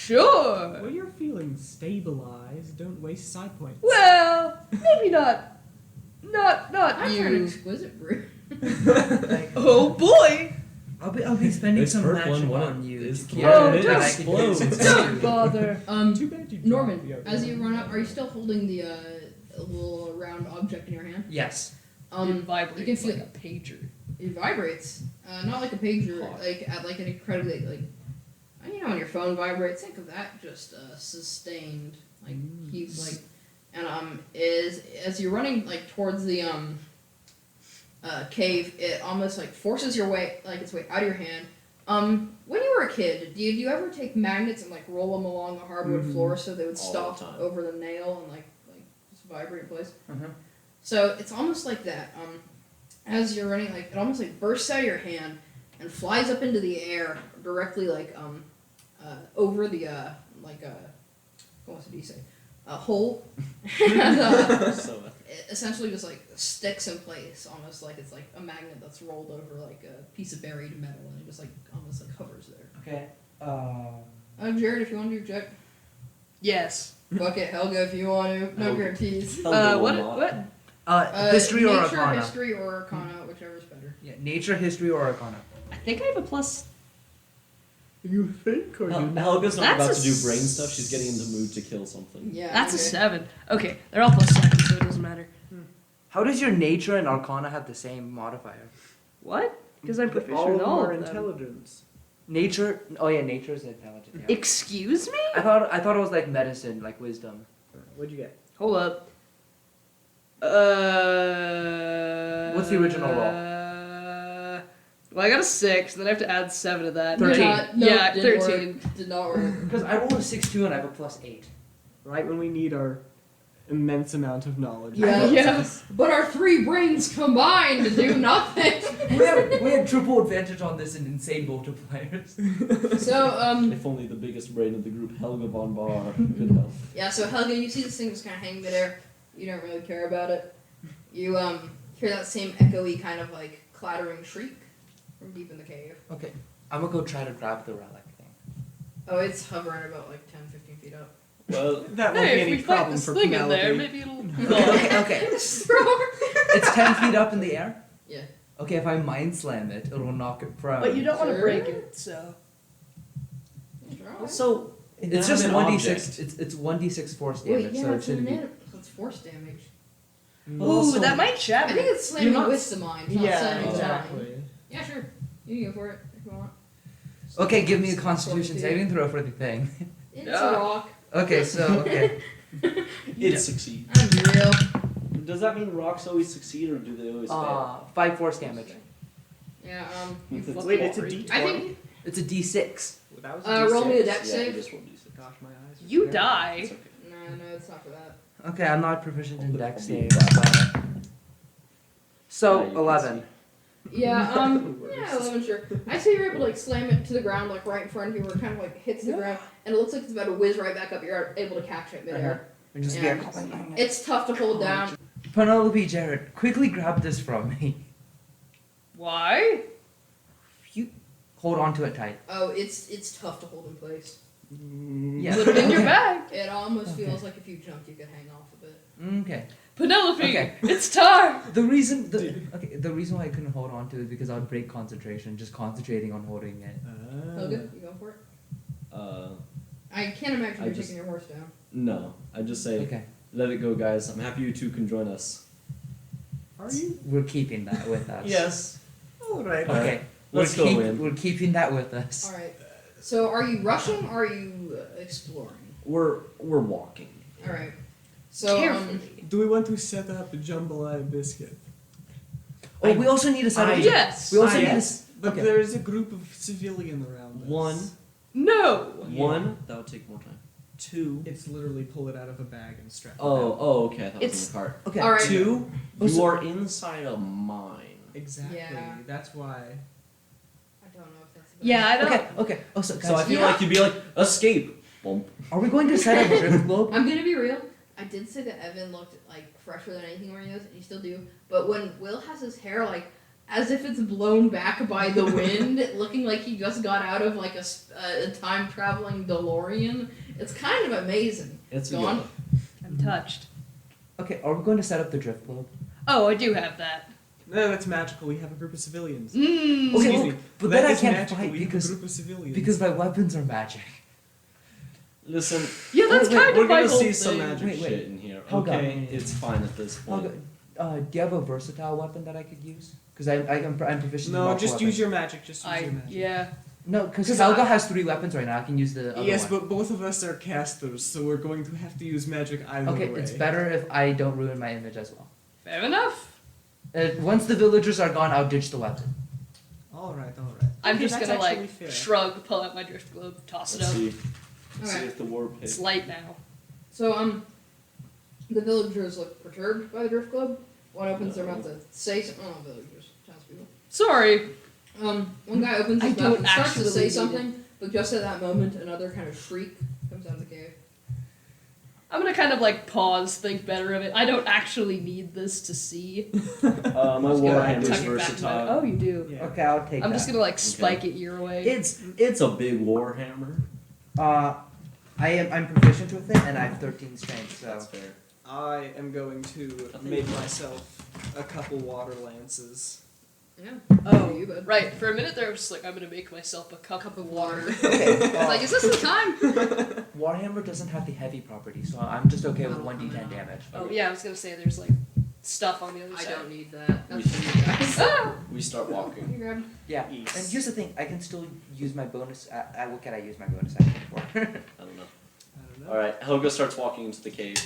Sure. When you're feeling stabilized, don't waste side points. Well, maybe not. Not I'm for an you. exquisite brew. Like, Oh boy! I'll be spending This some purple magic one, on you it's to the keep one it that I can use explodes. it. Don't bother. Too bad you Norman, dropped the other as you one. run up, are you still holding the little round object in your hand? Yes. It You can vibrates feel like a pager. it vibrates. Not like a pager, Hot. like at like an incredibly like you know when your phone vibrates. Think of that, just sustained, like he like, and is as you're running like towards the cave, it almost like forces your way like its way out of your hand. When you were a kid, did you ever take magnets and like roll them along the hardwood floor so they would All stop the time. over the nail and like just vibrate in place? Uh-huh. So it's almost like that. As you're running, like it almost like bursts out of your hand and flies up into the air directly, like over the what did he say? A hole, and So it essentially just like sticks in place, almost like it's like a magnet that's rolled over like a piece of buried metal, and it just like almost like hovers there. Okay. Jared, if you want to do check, Yes. fuck it, Helga, if you want to, no Helga. guarantees. Helga will What? not. What? History or nature, Arcana? history or Arcana, whichever's better. Yeah, nature, history, or Arcana. I think I have a plus. You think or you know? Helga's not That's about a to do brain stuff. She's getting in the mood to kill something. Yeah, That's a okay. 7. Okay, they're all plus 7, so it doesn't matter. How does your nature and Arcana have the same modifier? What? Because I'm proficient all in of them all are of them. intelligence. Nature. Oh yeah, nature is intelligent. Yeah. Excuse me? I thought it was like medicine, like wisdom. What'd you get? Hold up. What's the original roll? Well, I got a 6, then I have to add 7 to that. 13. Yeah, didn't 13. Work. Did not work. Because I rolled a 6-2 and I have a +8. Right when we need our immense amount of knowledge. Yeah. Yes. But our 3 brains combined to do nothing. we had triple advantage on this and insane multipliers. So, If only the biggest brain of the group, Helga von Bar, could help. yeah, so Helga, you see this thing just kind of hanging midair. You don't really care about it. You, hear that same echoey kind of, like, clattering shriek from deep in the cave. Okay, I'm gonna go try to grab the relic thing. Oh, it's hovering about, like, 10, 15 feet up. Well, That won't Hey, be if any we fight problem this for thing in there, Penelope. maybe it'll... Okay. It's 10 feet up in the air? Yeah. Okay, if I mind slam it, it'll knock it prone. But you don't want to Sure. break it, so... also, It's just inanimate 1d6. object. It's 1d6 force Wait, damage, yeah, so it it's shouldn't be. inanimate, so it's force damage. Well, Ooh, also- that might I shatter. think it's slamming You're not- with the mind, not Yeah, slamming the mind. exactly. Yeah, sure. You can go for it if you want. Okay, give me a constitution Fortitude. saving throw for the thing. It's Yeah. a rock. Okay, so, okay. It succeeds. I'm real. Does that mean rocks always succeed, or do they always fail? 5 force damage. Yeah, Wait, it's a D20? I think, It's a d6. Well, that was a roll me a D6. dex Yeah, you save. just roll D6. Gosh, my eyes. are You very- die. It's okay. No, it's not for that. Okay, I'm not proficient in dex I'll saves. be but- So, Yeah, you can 11. Yeah, yeah, 11, sure. I say you're able to like slam it to the ground, like right in front of you, where it kind of like hits the ground, and it looks like it's about to whiz right back up. You're able to catch it midair. And just Yeah. be like, It's tough to hold down. Penelope, Jared, quickly grab this from me. Why? You hold on to it tight. Oh, it's tough to hold in place. Yeah. Put it in your bag. It almost Okay. feels like if you jumped, you could hang off of it. Okay. Penelope, Okay. it's time. The reason why I couldn't hold on to it is because I would break concentration just concentrating on holding it. Helga, you going for it? I can't imagine I you're just- taking your horse down. No, I just say, Okay. let it go, guys. I'm happy you two can join us. Are you? We're keeping that with us. Yes. Alright. Okay. Let's go in. We're keeping that with us. All right. So, are you rushing or are you exploring? We're walking. All right. So, Carefully. Do we want to set up a jambalaya biscuit? Oh, we also need a set of Yes. We also need a yes, but okay. there is a group of civilian around us. One. No. One, that would take more time. Two. It's literally pull it out of a bag and strap it Oh, down. okay. I thought it was It's- in the cart. Okay. All right. Two, Oh, you so- are inside a mine. Exactly. Yeah. That's why. I don't know if that's. a good Yeah, I don't. Okay. Oh, so guys, So I feel Yeah. like you'd be like, escape. Bump. are we going to set up a drift globe? I'm gonna be real. I did say that Evan looked like fresher than anything where he is, and you still do. But when Will has his hair like as if it's blown back by the wind, looking like he just got out of like a time traveling DeLorean. It's kind of amazing. It's Go on. I'm touched. Okay, are we going to set up the drift globe? Oh, I do have that. No, that's magical. We have a group of civilians. Mmm. Okay, Excuse look, me. but That then I is can't magical. fight We have a because group of civilians. because my weapons are magic. Listen, Yeah, that's wait, kind we're of my gonna whole see thing. some magic Wait, wait. shit in here. Hold on. Okay, it's fine at this point. Helga, do you have a versatile weapon that I could use? Because I'm proficient in No, multiple just weapons. use your magic. Just use your magic. Yeah. No, because 'Cause Helga I- has 3 weapons right now. I can use the other Yes, one. but both of us are casters, so we're going to have to use magic either Okay, way. it's better if I don't ruin my image as well. Fair enough. Once the villagers are gone, I'll ditch the weapon. All right. I'm Okay, just that's gonna actually like fair. shrug, pull out my drift globe, toss it Let's up. see. Let's see Okay. if the warp It's hit. light now. So the villagers look perturbed by the drift globe. One opens their mouth to say something. Oh, villagers, townspeople. Sorry. One guy opens I his mouth don't and starts to actually say need it. something, but just at that moment, another kind of shriek comes out of the cave. I'm gonna kind of like pause, think better of it. I don't actually need this to see. My Just go warhammer ahead, is Tuck it back to my- versatile. Oh, you do. Yeah. Okay, I'll take I'm that. just gonna like spike it your way. It's a big warhammer. I'm proficient with it, and I have 13 strength. So That's fair. I am going to make myself a couple water lances. Yeah. Oh, you bud. right. For a minute there, I was just like, I'm gonna make myself a cup of water. okay. It's like, is this the time? Warhammer doesn't have the heavy property, so I'm just okay with 1d10 damage. Oh yeah, I was gonna say there's like stuff on the other I side. don't need that. That's for you guys. Ah! We start walking. You grab. Yeah, Yes. and here's the thing: I can still use my bonus. What can I use my bonus action for? I don't know. I don't know. All right, Helga starts walking into the cave.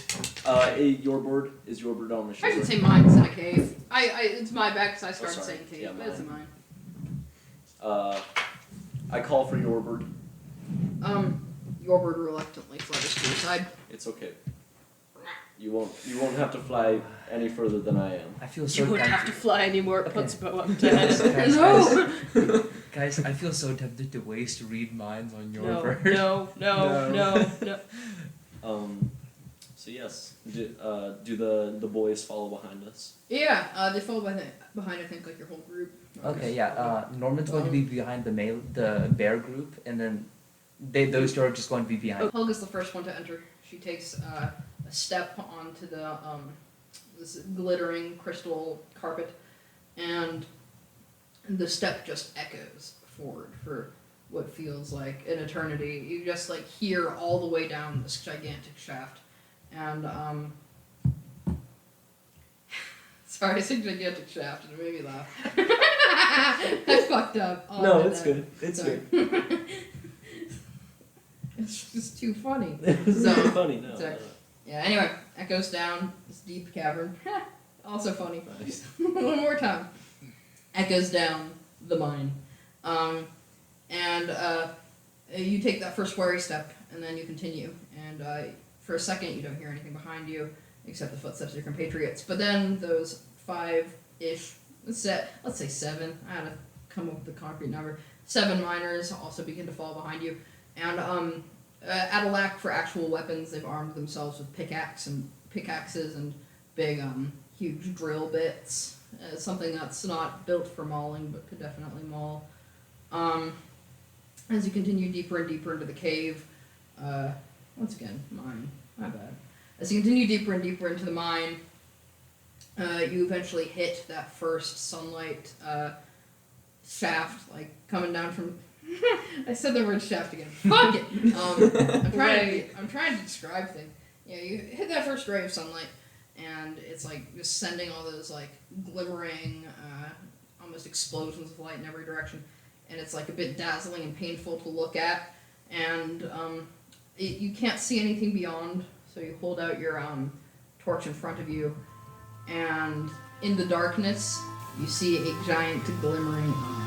Your board is your board on my I shoulder. should say mine's in a cave. It's my bag because I started sorry. saying cave, Yeah, but it's mine. mine. I call for your bird. Your bird reluctantly flutters to your side. It's okay. You won't have to fly any further than I am. I feel You so won't have to tempted. fly anymore. Okay. Puts bow up Guys, to guys, No! guys, I feel so tempted to waste read minds on your No, bird. no, no, no, no. So yes, do the boys follow behind us? Yeah, they follow behind, I think, like your whole group. Okay, yeah. Norman's going to be behind the bear group, and then those two are just going to be behind. Helga's the first one to enter. She takes a step onto the this glittering crystal carpet, and the step just echoes forward for what feels like an eternity. You just like hear all the way down this gigantic shaft, and sorry, I said gigantic shaft, and it made me laugh. I fucked up. Oh, No, I did it's that. good. It's Sorry. good. It's just too funny. It's So- really funny. No, sorry. no. Yeah, anyway, that goes down this deep cavern. Also funny. Nice. One more time. Echoes down the mine. You take that first wary step, and then you continue. And for a second, you don't hear anything behind you except the footsteps of your compatriots. But then those 5-ish, let's say 7, I had to come up with the concrete number, 7 miners also begin to fall behind you. And at a lack for actual weapons, they've armed themselves with pickaxes and big, huge drill bits. Something that's not built for mauling, but could definitely maul. As you continue deeper and deeper into the cave, once again, mine, my bad. As you continue deeper and deeper into the mine, you eventually hit that first sunlight shaft, like coming down from. I said the word shaft again. Fuck it. I'm trying to describe things. Yeah, you hit that first ray of sunlight, and it's like just sending all those like glimmering, almost explosions of light in every direction, and it's like a bit dazzling and painful to look at, and you can't see anything beyond. So you hold out your torch in front of you, and in the darkness, you see a giant glimmering eye.